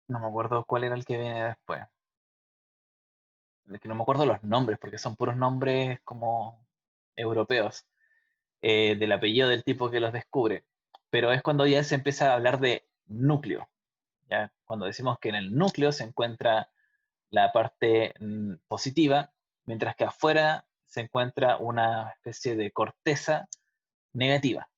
no me acuerdo cuál era el que viene después. Es que no me acuerdo los nombres, porque son puros nombres como europeos, del apellido del tipo que los descubre. Pero es cuando ya se empieza a hablar de núcleo. ¿Ya? Cuando decimos que en el núcleo se encuentra la parte positiva, mientras que afuera se encuentra una especie de corteza negativa.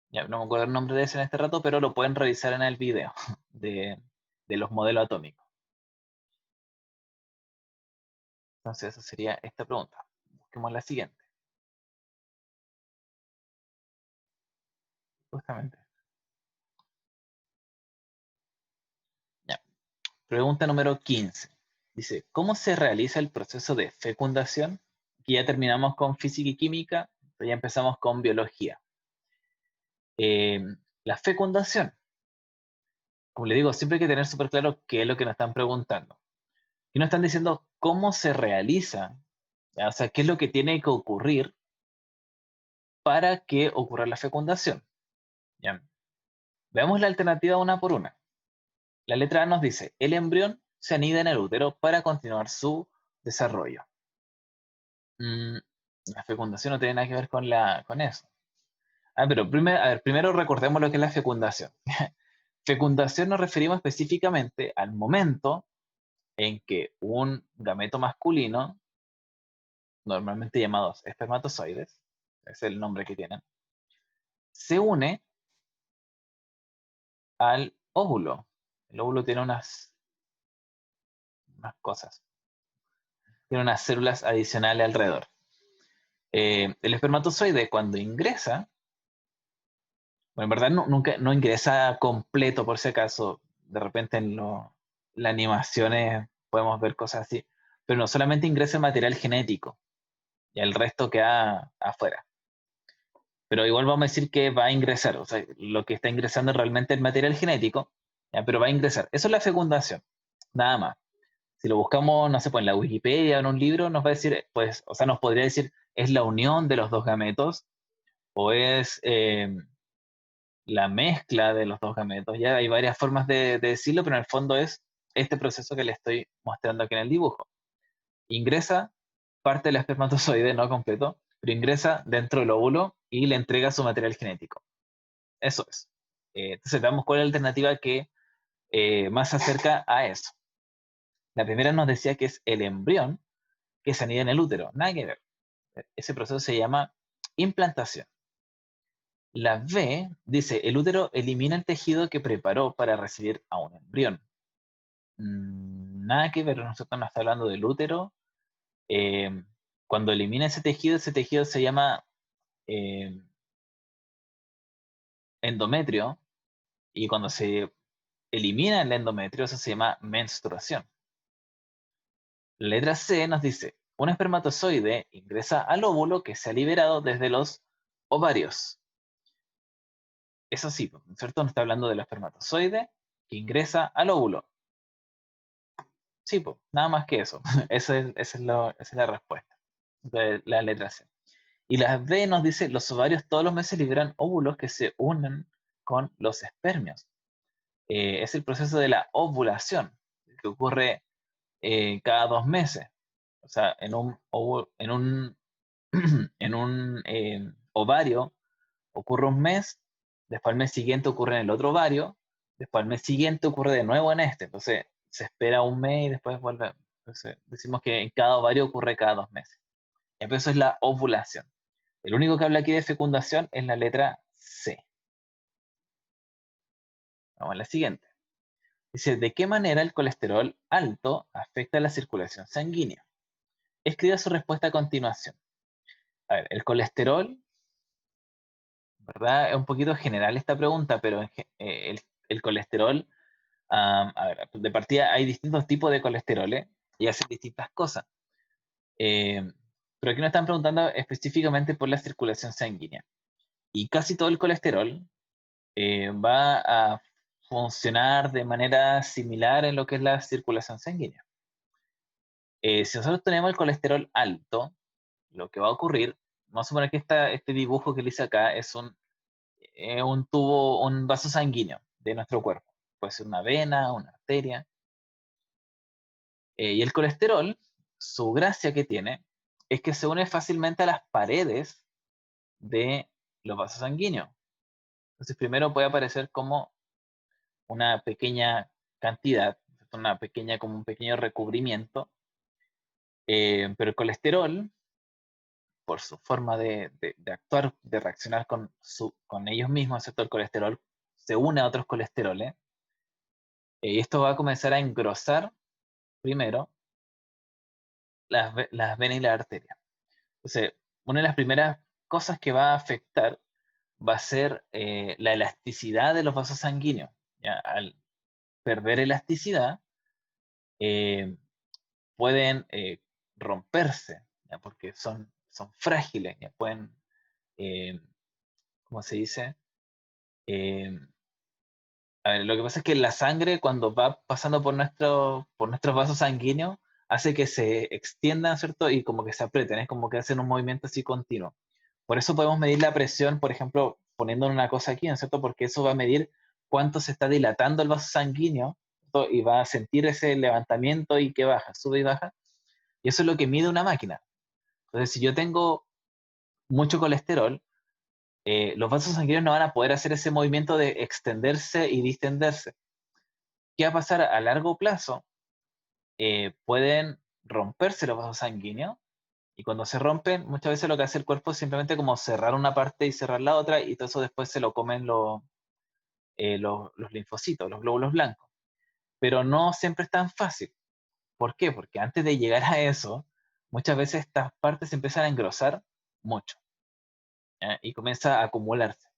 Ya, no me acuerdo el nombre de ese en este rato, pero lo pueden revisar en el video de los modelos atómicos. Entonces, esa sería esta pregunta. Busquemos la siguiente. Justamente. Ya. Pregunta número 15. Dice, ¿cómo se realiza el proceso de fecundación? Aquí ya terminamos con física y química, pero ya empezamos con biología. Eh, la fecundación. Como le digo, siempre hay que tener súper claro qué es lo que nos están preguntando. Y nos están diciendo cómo se realiza, ¿ya? O sea, qué es lo que tiene que ocurrir para que ocurra la fecundación. ¿Ya? Veamos la alternativa una por una. La letra A nos dice, el embrión se anida en el útero para continuar su desarrollo. Mm, la fecundación no tiene nada que ver con eso. Pero primero recordemos lo que es la fecundación. Fecundación nos referimos específicamente al momento en que un gameto masculino, normalmente llamados espermatozoides, es el nombre que tienen, se une al óvulo. El óvulo tiene unas cosas, tiene unas células adicionales alrededor. El espermatozoide cuando ingresa, bueno, en verdad nunca, no ingresa completo por si acaso, de repente en las animaciones podemos ver cosas así, pero no solamente ingresa el material genético, y el resto queda afuera. Pero igual vamos a decir que va a ingresar, o sea, lo que está ingresando es realmente el material genético, ¿ya? Pero va a ingresar. Eso es la fecundación, nada más. Si lo buscamos, no sé, pues en la Wikipedia o en un libro, nos va a decir, pues, o sea, nos podría decir, es la unión de los dos gametos, o es la mezcla de los dos gametos. Ya hay varias formas de decirlo, pero en el fondo es este proceso que le estoy mostrando aquí en el dibujo. Ingresa parte del espermatozoide, no completo, pero ingresa dentro del óvulo y le entrega su material genético. Eso es. Entonces veamos cuál es la alternativa que más se acerca a eso. La primera nos decía que es el embrión que se anida en el útero. Nada que ver. Ese proceso se llama implantación. La B dice, el útero elimina el tejido que preparó para recibir a un embrión. Nada que ver, nosotros nos está hablando del útero. Eh, Cuando elimina ese tejido se llama eh, endometrio, y cuando se elimina el endometrio, eso se llama menstruación. La letra C nos dice, un espermatozoide ingresa al óvulo que se ha liberado desde los ovarios. Eso sí, ¿no es cierto? Nos está hablando del espermatozoide que ingresa al óvulo. Sí, pues, nada más que eso. Esa es la respuesta de la letra C. Y la D nos dice, los ovarios todos los meses liberan óvulos que se unen con los espermios. Es el proceso de la ovulación, que ocurre cada 2 meses. O sea, en un ovario ocurre un mes, después al mes siguiente ocurre en el otro ovario, después al mes siguiente ocurre de nuevo en este. Entonces se espera un mes y después vuelve. Entonces decimos que en cada ovario ocurre cada 2 meses. Y eso es la ovulación. El único que habla aquí de fecundación es la letra C. Vamos a la siguiente. Dice, ¿de qué manera el colesterol alto afecta la circulación sanguínea? Escriba su respuesta a continuación. A ver, el colesterol, ¿verdad? Es un poquito general esta pregunta, pero el colesterol, a ver, de partida hay distintos tipos de colesterol, y hacen distintas cosas. Eh, pero aquí nos están preguntando específicamente por la circulación sanguínea. Y casi todo el colesterol va a funcionar de manera similar en lo que es la circulación sanguínea. Si nosotros tenemos el colesterol alto, lo que va a ocurrir, vamos a suponer que este dibujo que le hice acá es un tubo, un vaso sanguíneo de nuestro cuerpo. Puede ser una vena, una arteria. Y el colesterol, su gracia que tiene, es que se une fácilmente a las paredes de los vasos sanguíneos. Entonces, primero puede aparecer como una pequeña cantidad, una pequeña, como un pequeño recubrimiento, pero el colesterol, por su forma de actuar, de reaccionar con ellos mismos, ¿cierto? El colesterol se une a otros colesteroles, y esto va a comenzar a engrosar primero las venas y la arteria. Entonces, una de las primeras cosas que va a afectar va a ser la elasticidad de los vasos sanguíneos. ¿Ya? Al perder elasticidad, eh, pueden romperse, ¿ya? Porque son frágiles, ¿ya? Pueden, eh, ¿cómo se dice? Eh, a ver, lo que pasa es que la sangre, cuando va pasando por nuestros vasos sanguíneos, hace que se extiendan, ¿cierto? Y como que se aprieten, es como que hacen un movimiento así continuo. Por eso podemos medir la presión, por ejemplo, poniendo una cosa aquí, ¿no es cierto? Porque eso va a medir cuánto se está dilatando el vaso sanguíneo, ¿cierto? Y va a sentir ese levantamiento y que baja, sube y baja. Y eso es lo que mide una máquina. Entonces, si yo tengo mucho colesterol, los vasos sanguíneos no van a poder hacer ese movimiento de extenderse y distenderse. ¿Qué va a pasar a largo plazo? Pueden romperse los vasos sanguíneos y cuando se rompen, muchas veces lo que hace el cuerpo es simplemente como cerrar una parte y cerrar la otra y todo eso después se lo comen los linfocitos, los glóbulos blancos. Pero no siempre es tan fácil. ¿Por qué? Porque antes de llegar a eso, muchas veces estas partes se empiezan a engrosar mucho, ¿ya? Y comienza a acumularse.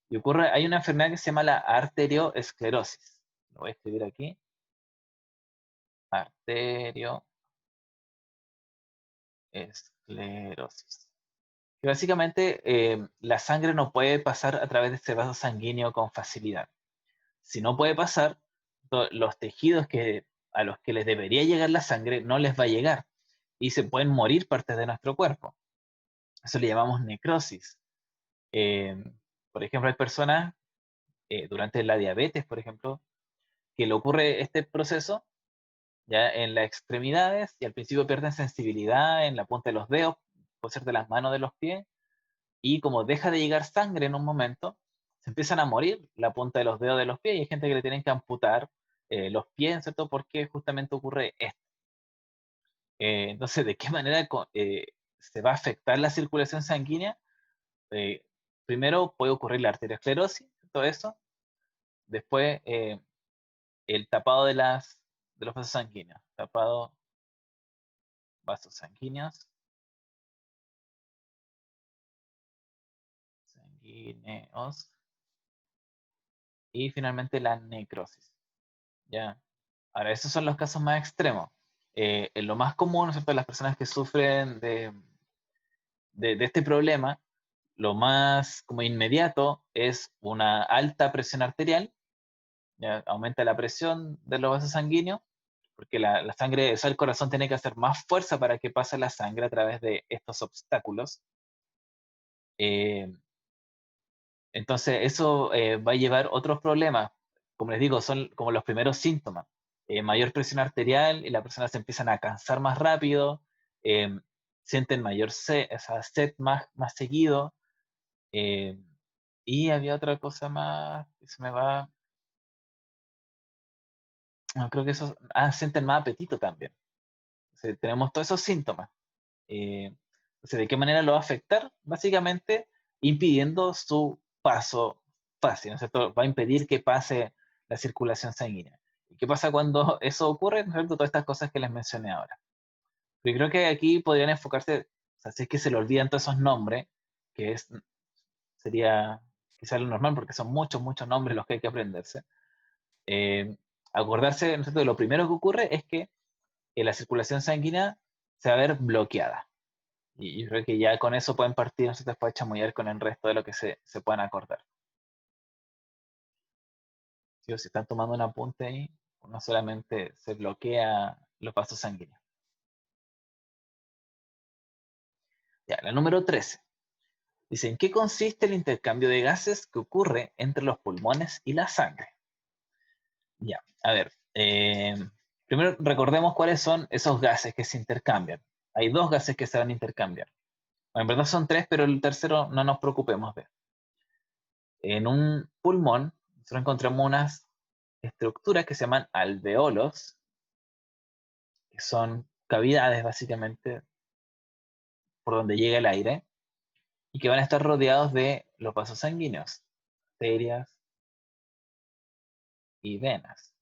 Y ocurre, hay una enfermedad que se llama la arterioesclerosis. Lo voy a escribir aquí. Arterioesclerosis. Que básicamente la sangre no puede pasar a través de este vaso sanguíneo con facilidad. Si no puede pasar, los tejidos a los que les debería llegar la sangre no les va a llegar y se pueden morir partes de nuestro cuerpo. Eso le llamamos necrosis. Eh, por ejemplo, hay personas durante la diabetes, por ejemplo, que le ocurre este proceso ya en las extremidades y al principio pierden sensibilidad en la punta de los dedos, puede ser de las manos, de los pies, y como deja de llegar sangre en un momento, se empiezan a morir la punta de los dedos de los pies y hay gente que le tienen que amputar los pies, ¿cierto? Porque justamente ocurre esto. Entonces, ¿de qué manera se va a afectar la circulación sanguínea? Eh, Primero puede ocurrir la arteriosclerosis, todo eso. Después, el tapado de los vasos sanguíneos. Tapado, vasos sanguíneos. Sanguíneos. Y finalmente la necrosis. ¿Ya? Ahora, esos son los casos más extremos. En lo más común, ¿no es cierto?, las personas que sufren de este problema, lo más como inmediato es una alta presión arterial, ¿ya? Aumenta la presión de los vasos sanguíneos, porque la sangre, o sea, el corazón tiene que hacer más fuerza para que pase la sangre a través de estos obstáculos. Eh, entonces, eso va a llevar otros problemas. Como les digo, son como los primeros síntomas. Mayor presión arterial y las personas se empiezan a cansar más rápido, eh, sienten mayor sed, o sea, sed más seguido. eh, y había otra cosa más que se me va. No, creo que eso. Sienten más apetito también. O sea, tenemos todos esos síntomas. Entonces, ¿de qué manera lo va a afectar? Básicamente impidiendo su paso fácil, ¿no es cierto? Va a impedir que pase la circulación sanguínea. ¿Y qué pasa cuando eso ocurre? ¿No es cierto? Todas estas cosas que les mencioné ahora. Yo creo que aquí podrían enfocarse, o sea, si es que se le olvidan todos esos nombres, que sería quizá lo normal porque son muchos, muchos nombres los que hay que aprenderse. Eh, Acordarse, ¿no es cierto?, de lo primero que ocurre es que la circulación sanguínea se va a ver bloqueada. Y yo creo que ya con eso pueden partir, no se después a chamullar con el resto de lo que se puedan acordar. ¿Sí? O si están tomando un apunte ahí, no solamente se bloquea los vasos sanguíneos. Ya, la número 13. Dice, ¿en qué consiste el intercambio de gases que ocurre entre los pulmones y la sangre? Ya, a ver. Primero recordemos cuáles son esos gases que se intercambian. Hay dos gases que se van a intercambiar. Bueno, en verdad son tres, pero el tercero no nos preocupemos de. En un pulmón, nosotros encontramos unas estructuras que se llaman alveolos, que son cavidades básicamente por donde llega el aire, y que van a estar rodeados de los vasos sanguíneos, arterias y venas.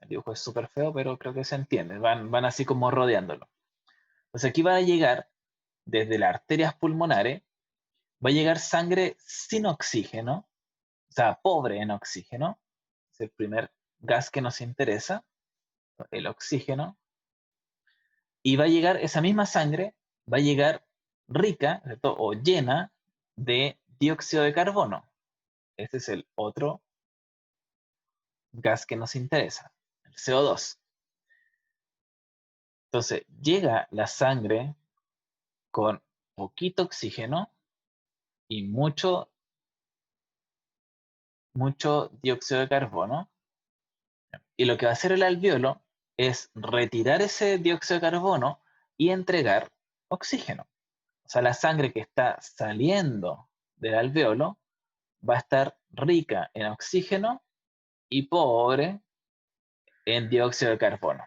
El dibujo es súper feo, pero creo que se entiende. Van así como rodeándolo. Entonces aquí va a llegar, desde las arterias pulmonares, va a llegar sangre sin oxígeno, o sea, pobre en oxígeno. Es el primer gas que nos interesa, el oxígeno. Y va a llegar esa misma sangre, va a llegar rica, ¿cierto? O llena de dióxido de carbono. Este es el otro gas que nos interesa, el CO2. Entonces, llega la sangre con poquito oxígeno y mucho dióxido de carbono. Y lo que va a hacer el alveolo es retirar ese dióxido de carbono y entregar oxígeno. O sea, la sangre que está saliendo del alveolo va a estar rica en oxígeno y pobre en dióxido de carbono.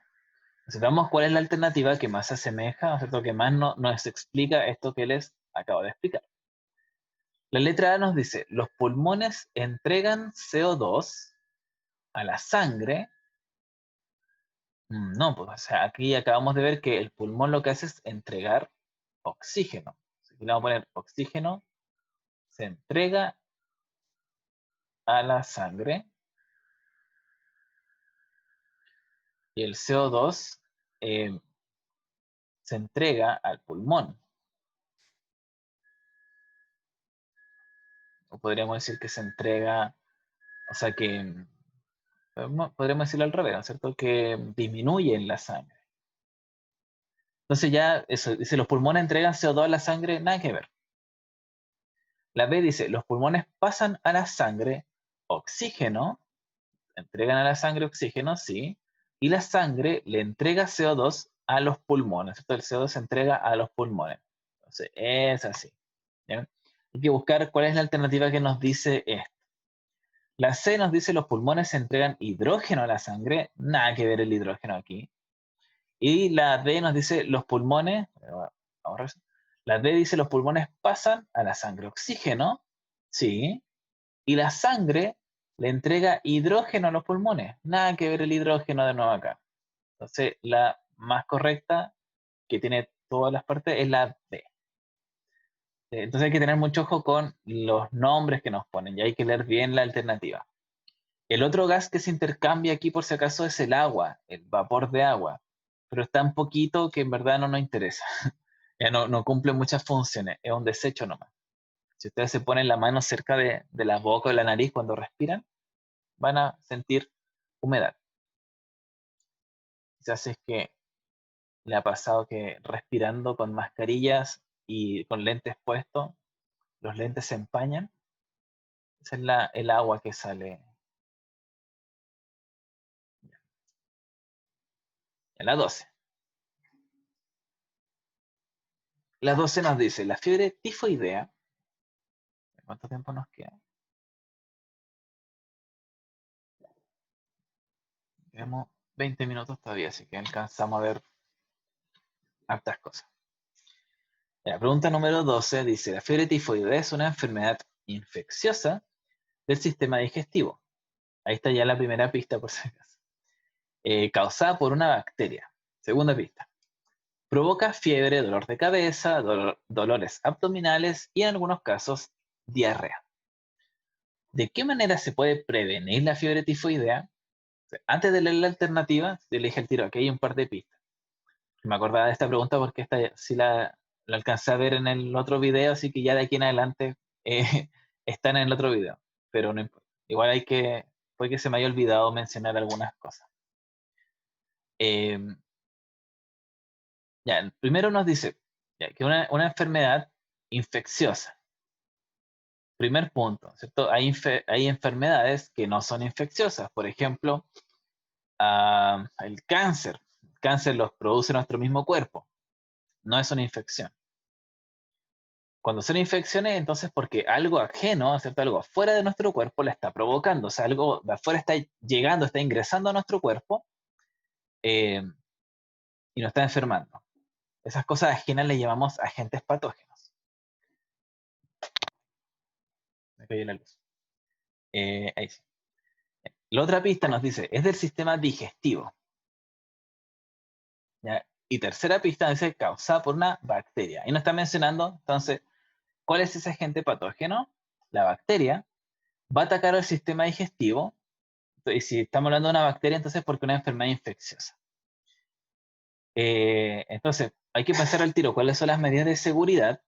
Entonces, veamos cuál es la alternativa que más se asemeja, ¿no es cierto? Que más nos explica esto que les acabo de explicar. La letra A nos dice, los pulmones entregan CO2 a la sangre. No, pues o sea, aquí acabamos de ver que el pulmón lo que hace es entregar oxígeno. Aquí le vamos a poner oxígeno, se entrega a la sangre y el CO2 se entrega al pulmón. O podríamos decir que se entrega, o sea que, podríamos decirlo al revés, ¿no es cierto? Que disminuye en la sangre. Entonces ya, eso, dice, los pulmones entregan CO2 a la sangre, nada que ver. La B dice, los pulmones pasan a la sangre oxígeno, entregan a la sangre oxígeno, sí, y la sangre le entrega CO2 a los pulmones, ¿cierto? El CO2 se entrega a los pulmones. Entonces, es así. ¿Bien? Hay que buscar cuál es la alternativa que nos dice esto. La C nos dice los pulmones entregan hidrógeno a la sangre, nada que ver el hidrógeno aquí. Y la D nos dice los pulmones, la D dice los pulmones pasan a la sangre oxígeno, sí, y la sangre le entrega hidrógeno a los pulmones, nada que ver el hidrógeno de nuevo acá. Entonces la más correcta, que tiene todas las partes, es la D. Entonces hay que tener mucho ojo con los nombres que nos ponen y hay que leer bien la alternativa. El otro gas que se intercambia aquí, por si acaso, es el agua, el vapor de agua, pero es tan poquito que en verdad no nos interesa. Ya no cumple muchas funciones, es un desecho nomás. Si ustedes se ponen la mano cerca de la boca o de la nariz cuando respiran, van a sentir humedad. Quizás es que le ha pasado que respirando con mascarillas y con lentes puestos, los lentes se empañan. Esa es el agua que sale. En la 12. La 12 nos dice, la fiebre tifoidea. ¿Cuánto tiempo nos queda? Tenemos 20 minutos todavía, así que alcanzamos a ver hartas cosas. La pregunta número 12 dice, la fiebre tifoidea es una enfermedad infecciosa del sistema digestivo. Ahí está ya la primera pista, por si acaso. Causada por una bacteria. Segunda pista. Provoca fiebre, dolor de cabeza, dolores abdominales y en algunos casos diarrea. ¿De qué manera se puede prevenir la fiebre tifoidea? Antes de leer la alternativa, yo le dije al tiro, aquí hay un par de pistas. Me acordaba de esta pregunta porque esta sí la alcancé a ver en el otro video, así que ya de aquí en adelante está en el otro video. Pero no importa. Igual puede que se me haya olvidado mencionar algunas cosas. Ya, primero nos dice, Ya, que una enfermedad infecciosa. Primer punto, ¿cierto? Hay enfermedades que no son infecciosas. Por ejemplo, el cáncer. El cáncer los produce nuestro mismo cuerpo. No es una infección. Cuando son infecciones, entonces porque algo ajeno, ¿cierto? Algo afuera de nuestro cuerpo la está provocando. O sea, algo de afuera está llegando, está ingresando a nuestro cuerpo eh, y nos está enfermando. Esas cosas ajenas le llamamos agentes patógenos. Me cayó la luz. Ahí sí. La otra pista nos dice, es del sistema digestivo. ¿Ya? Y tercera pista dice, causada por una bacteria. Y nos está mencionando, entonces, ¿cuál es ese agente patógeno? La bacteria va a atacar al sistema digestivo. Y si estamos hablando de una bacteria, entonces porque una enfermedad infecciosa. Entonces, hay que pensar al tiro cuáles son las medidas de seguridad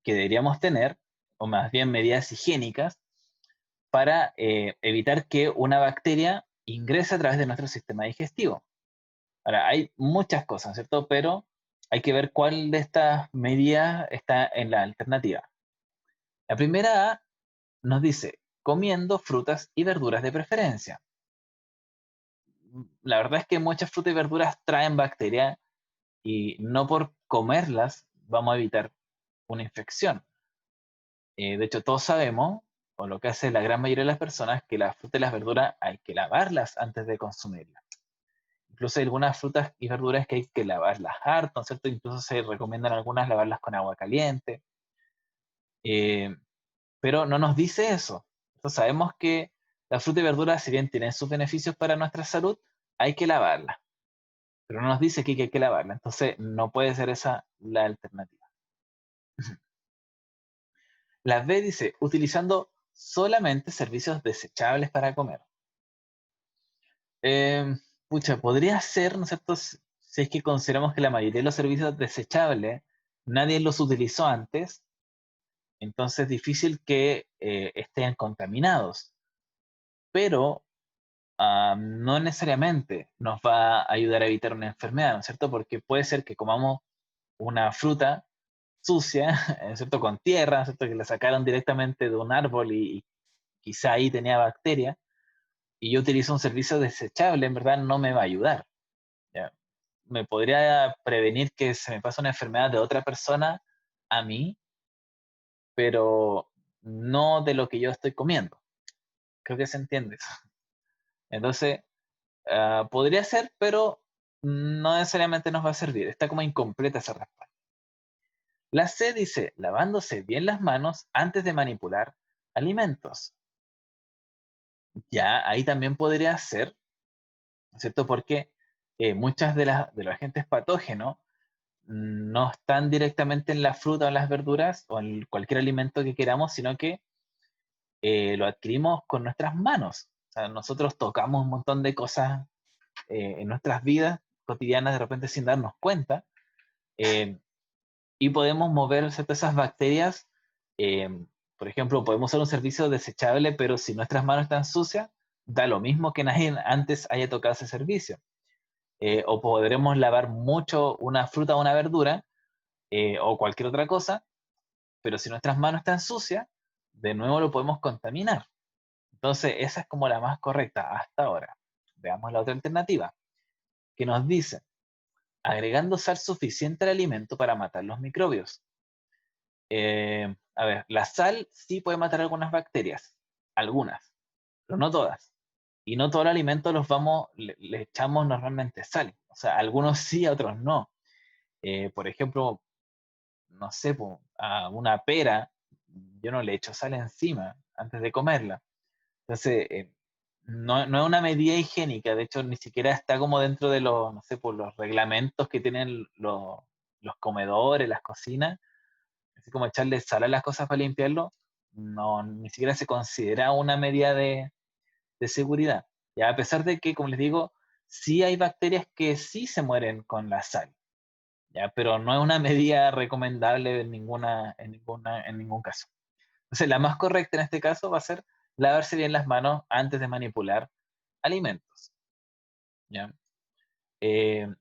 que deberíamos tener, o más bien medidas higiénicas, para evitar que una bacteria ingrese a través de nuestro sistema digestivo. Ahora, hay muchas cosas, ¿cierto? Pero hay que ver cuál de estas medidas está en la alternativa. La primera A nos dice, comiendo frutas y verduras de preferencia. La verdad es que muchas frutas y verduras traen bacterias y no por comerlas vamos a evitar una infección. De hecho, todos sabemos, o lo que hace la gran mayoría de las personas, que las frutas y las verduras hay que lavarlas antes de consumirlas. Incluso hay algunas frutas y verduras que hay que lavarlas harto, ¿cierto? Incluso se recomiendan algunas lavarlas con agua caliente. Eh, pero no nos dice eso. Entonces sabemos que la fruta y verdura, si bien tienen sus beneficios para nuestra salud, hay que lavarla. Pero no nos dice que hay que lavarla. Entonces no puede ser esa la alternativa. La B dice, utilizando solamente servicios desechables para comer. Eh, Pucha, podría ser, ¿no es cierto? Si es que consideramos que la mayoría de los servicios desechables nadie los utilizó antes, entonces es difícil que estén contaminados. Pero no necesariamente nos va a ayudar a evitar una enfermedad, ¿no es cierto? Porque puede ser que comamos una fruta sucia, ¿no es cierto? Con tierra, ¿no es cierto? Que la sacaron directamente de un árbol y quizá ahí tenía bacteria, y yo utilizo un servicio desechable, en verdad no me va a ayudar. ¿Ya? Me podría prevenir que se me pase una enfermedad de otra persona a mí, pero no de lo que yo estoy comiendo. Creo que se entiende eso. Entonces, podría ser, pero no necesariamente nos va a servir. Está como incompleta esa respuesta. La C dice, lavándose bien las manos antes de manipular alimentos. Ya, ahí también podría ser, ¿no es cierto? Porque muchas de los agentes patógenos no están directamente en la fruta o en las verduras o en cualquier alimento que queramos, sino que lo adquirimos con nuestras manos. O sea, nosotros tocamos un montón de cosas en nuestras vidas cotidianas de repente sin darnos cuenta eh, y podemos mover ¿cierto? Esas bacterias. eh, por ejemplo, podemos hacer un servicio desechable, pero si nuestras manos están sucias, da lo mismo que nadie antes haya tocado ese servicio. O podremos lavar mucho una fruta o una verdura o cualquier otra cosa, pero si nuestras manos están sucias, de nuevo lo podemos contaminar. Entonces, esa es como la más correcta hasta ahora. Veamos la otra alternativa, que nos dice, agregando sal suficiente al alimento para matar los microbios. A ver, la sal sí puede matar algunas bacterias, algunas, pero no todas. Y no todos los alimentos le echamos normalmente sal. O sea, algunos sí, a otros no. Por ejemplo, no sé, a una pera, yo no le echo sal encima antes de comerla. Entonces, no es una medida higiénica, de hecho, ni siquiera está como dentro de los, no sé, por los reglamentos que tienen los comedores, las cocinas, así como echarle sal a las cosas para limpiarlo, no, ni siquiera se considera una medida de seguridad. Ya, a pesar de que, como les digo, sí hay bacterias que sí se mueren con la sal. ¿Ya? Pero no es una medida recomendable en ningún caso. Entonces, la más correcta en este caso va a ser lavarse bien las manos antes de manipular alimentos. ¿Ya? Eh,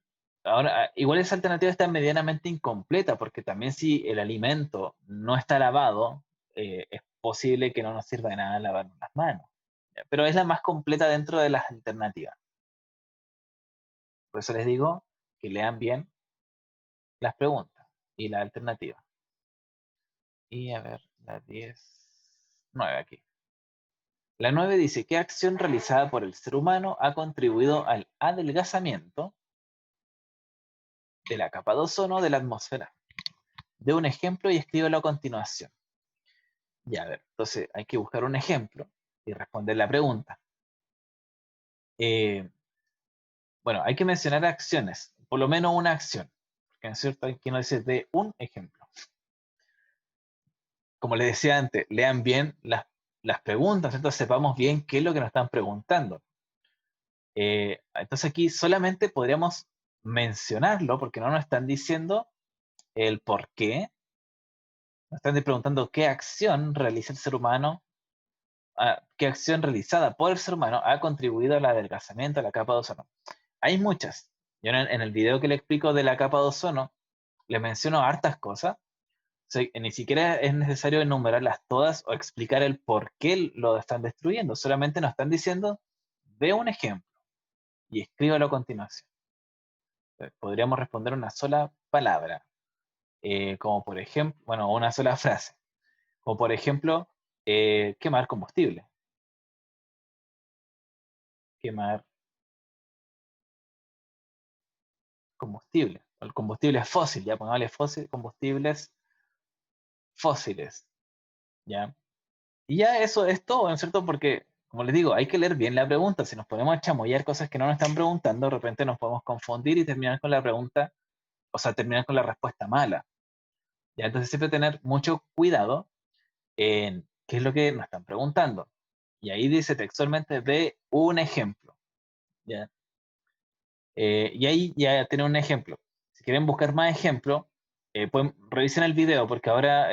ahora, igual esa alternativa está medianamente incompleta, porque también si el alimento no está lavado, es posible que no nos sirva de nada lavar las manos. ¿Ya? Pero es la más completa dentro de las alternativas. Por eso les digo que lean bien las preguntas y la alternativa. Y a ver, la 9 aquí. La 9 dice, ¿qué acción realizada por el ser humano ha contribuido al adelgazamiento de la capa de ozono de la atmósfera? De un ejemplo y escríbelo a continuación. Ya, a ver, entonces hay que buscar un ejemplo y responder la pregunta. Eh, bueno, hay que mencionar acciones, por lo menos una acción, porque es cierto, aquí no dice de un ejemplo. Como les decía antes, lean bien las preguntas, entonces sepamos bien qué es lo que nos están preguntando. Entonces aquí solamente podríamos mencionarlo, porque no nos están diciendo el por qué, nos están preguntando qué acción realiza el ser humano, qué acción realizada por el ser humano ha contribuido al adelgazamiento de la capa de ozono. Hay muchas. Yo en el video que le explico de la capa de ozono, le menciono hartas cosas. O sea, ni siquiera es necesario enumerarlas todas o explicar el por qué lo están destruyendo. Solamente nos están diciendo, ve un ejemplo y escríbalo a continuación. Podríamos responder una sola palabra, como por ejemplo, bueno, una sola frase, como por ejemplo, quemar combustible. Quemar combustible. El combustible es fósil, ya pongámosle fósil, combustibles fósiles, ¿ya? Y ya eso es todo, ¿no es cierto? Porque, como les digo, hay que leer bien la pregunta. Si nos ponemos a chamullar cosas que no nos están preguntando, de repente nos podemos confundir y terminar con la pregunta, o sea, terminar con la respuesta mala. ¿Ya? Entonces siempre tener mucho cuidado en qué es lo que nos están preguntando. Y ahí dice textualmente, ve un ejemplo. ¿Ya? Y ahí ya tienen un ejemplo. Si quieren buscar más ejemplos, revisen el video, porque ahora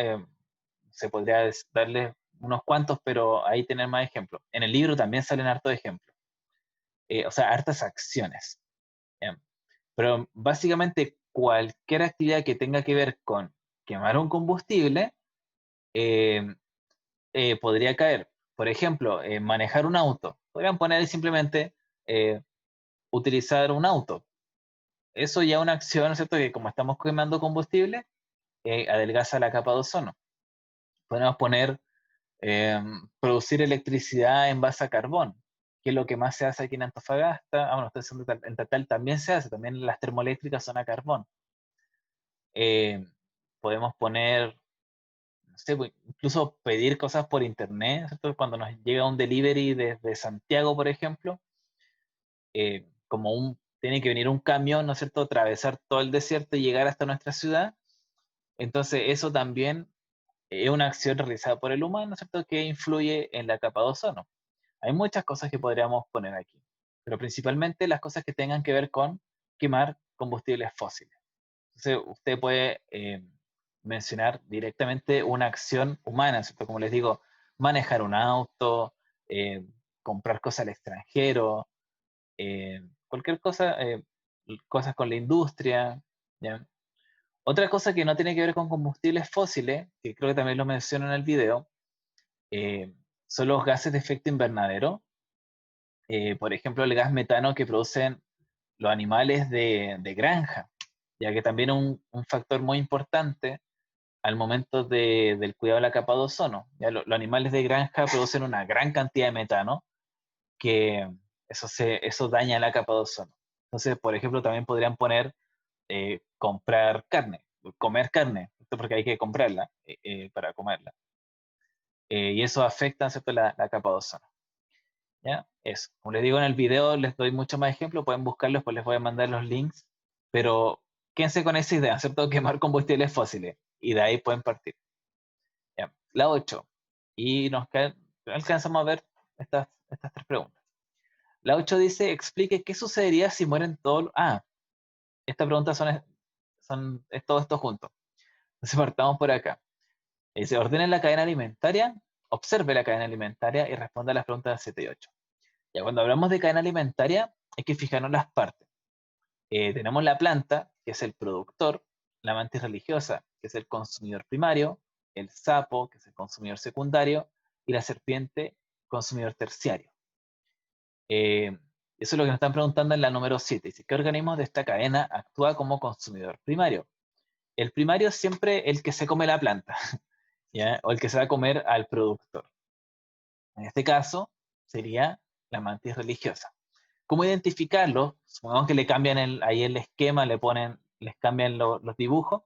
se podría darles unos cuantos, pero ahí tienen más ejemplos. En el libro también salen hartos ejemplos. O sea, hartas acciones. ¿Ya? Pero básicamente cualquier actividad que tenga que ver con quemar un combustible eh, podría caer. Por ejemplo, manejar un auto. Podrían poner simplemente eh, utilizar un auto. Eso ya es una acción, ¿no es cierto? Que como estamos quemando combustible, adelgaza la capa de ozono. Podemos poner producir electricidad en base a carbón, que es lo que más se hace aquí en Antofagasta. Bueno, en Tatal también se hace, también las termoeléctricas son a carbón. Eh, Podemos poner, no sé, pues, incluso pedir cosas por internet, ¿cierto? Cuando nos llega un delivery desde Santiago, por ejemplo, tiene que venir un camión, ¿no es cierto?, atravesar todo el desierto y llegar hasta nuestra ciudad. Entonces, eso también es una acción realizada por el humano, ¿no es cierto?, que influye en la capa de ozono. Hay muchas cosas que podríamos poner aquí, pero principalmente las cosas que tengan que ver con quemar combustibles fósiles. Entonces, usted puede mencionar directamente una acción humana, ¿cierto? Como les digo, manejar un auto, comprar cosas al extranjero, cualquier cosa, cosas con la industria, ¿ya? Otra cosa que no tiene que ver con combustibles fósiles, que creo que también lo menciono en el video, eh, son los gases de efecto invernadero. Por ejemplo, el gas metano que producen los animales de granja, ya que también es un factor muy importante al momento del cuidado de la capa de ozono. Ya los animales de granja producen una gran cantidad de metano, que eso daña la capa de ozono. Entonces, por ejemplo, también podrían poner comprar carne, comer carne, ¿cierto? Porque hay que comprarla para comerla. Y eso afecta, ¿cierto?, la capa de ozono. ¿Ya? Eso. Como les digo en el video, les doy muchos más ejemplos, pueden buscarlos, pues les voy a mandar los links, pero quédense con esa idea, ¿cierto? Quemar combustibles fósiles, y de ahí pueden partir. ¿Ya? La 8. Y alcanzamos a ver estas tres preguntas. La 8 dice, explique qué sucedería si mueren todos. Estas preguntas es todo esto junto. Entonces partamos por acá. Dice, ordene la cadena alimentaria, observe la cadena alimentaria y responda a las preguntas 7 y 8. Ya cuando hablamos de cadena alimentaria, hay que fijarnos las partes. tenemos la planta, que es el productor, la mantis religiosa, que es el consumidor primario, el sapo, que es el consumidor secundario, y la serpiente, consumidor terciario. Eso es lo que nos están preguntando en la número 7. Dice, ¿qué organismo de esta cadena actúa como consumidor primario? El primario es siempre el que se come la planta, ¿ya? O el que se va a comer al productor. En este caso, sería la mantis religiosa. ¿Cómo identificarlo? Supongamos que le cambian ahí el esquema, les cambian los dibujos.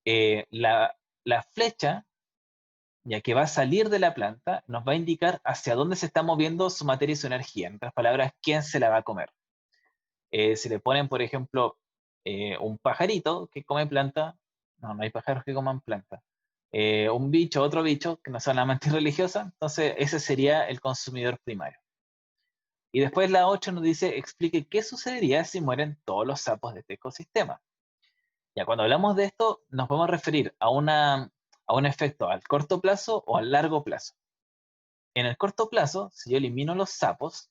La flecha, ya que va a salir de la planta, nos va a indicar hacia dónde se está moviendo su materia y su energía. En otras palabras, quién se la va a comer. Si le ponen, por ejemplo, un pajarito que come planta, no hay pájaros que coman planta. Un bicho, otro bicho, que no sea la mantis religiosa, entonces ese sería el consumidor primario. Y después la 8 nos dice, explique qué sucedería si mueren todos los sapos de este ecosistema. Ya cuando hablamos de esto, nos vamos a referir a un efecto al corto plazo o al largo plazo. En el corto plazo, si yo elimino los sapos,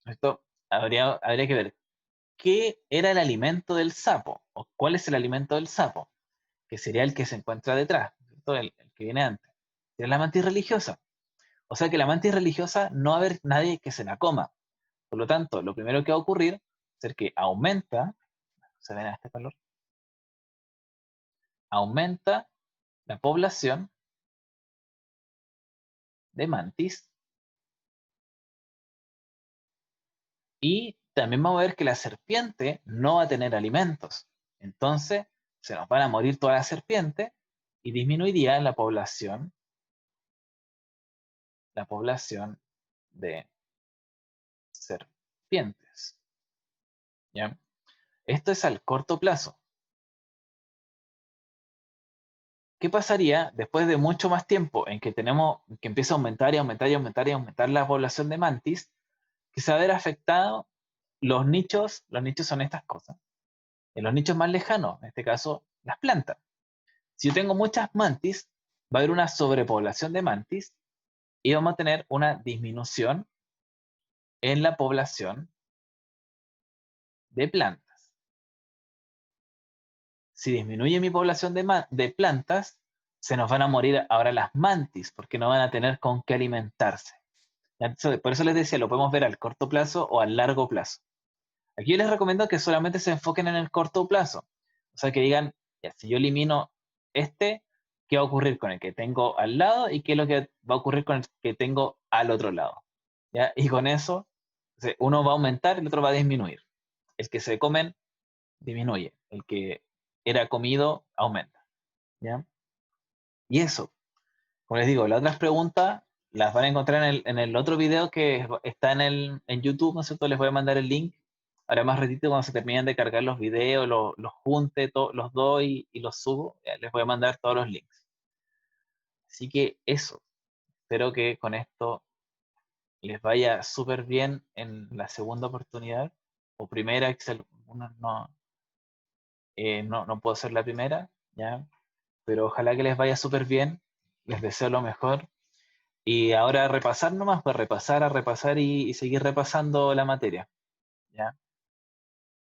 esto habría que ver qué era el alimento del sapo, o cuál es el alimento del sapo, que sería el que se encuentra detrás, ¿cierto? El que viene antes. Es la mantis religiosa. O sea que la mantis religiosa no va a haber nadie que se la coma. Por lo tanto, lo primero que va a ocurrir es ser que se ven a este color, aumenta la población de mantis y también vamos a ver que la serpiente no va a tener alimentos. Entonces, se nos van a morir todas las serpientes y disminuiría la población de serpientes. ¿Ya? Esto es al corto plazo. ¿Qué pasaría después de mucho más tiempo en que empieza a aumentar y aumentar y aumentar y aumentar la población de mantis? Que se va a ver afectado los nichos son estas cosas. En los nichos más lejanos, en este caso, las plantas. Si yo tengo muchas mantis, va a haber una sobrepoblación de mantis y vamos a tener una disminución en la población de plantas. Si disminuye mi población de plantas, se nos van a morir ahora las mantis porque no van a tener con qué alimentarse. Por eso les decía, lo podemos ver al corto plazo o al largo plazo. Aquí yo les recomiendo que solamente se enfoquen en el corto plazo. O sea, que digan, ya, si yo elimino ¿qué va a ocurrir con el que tengo al lado y qué es lo que va a ocurrir con el que tengo al otro lado? ¿Ya? Y con eso, uno va a aumentar y el otro va a disminuir. El que se comen, disminuye. El que era comido, aumenta. ¿Ya? Y eso, como les digo, las otras preguntas las van a encontrar en el otro video que está en YouTube, ¿no es cierto? Les voy a mandar el link. Ahora más ratito, cuando se terminen de cargar los videos, los junte, los doy y los subo, ya les voy a mandar todos los links. Así que eso, espero que con esto les vaya súper bien en la segunda oportunidad, o primera, Excel, no puedo ser la primera, ¿ya? Pero ojalá que les vaya súper bien, les deseo lo mejor. Y ahora repasar nomás, pues repasar y seguir repasando la materia, ¿ya?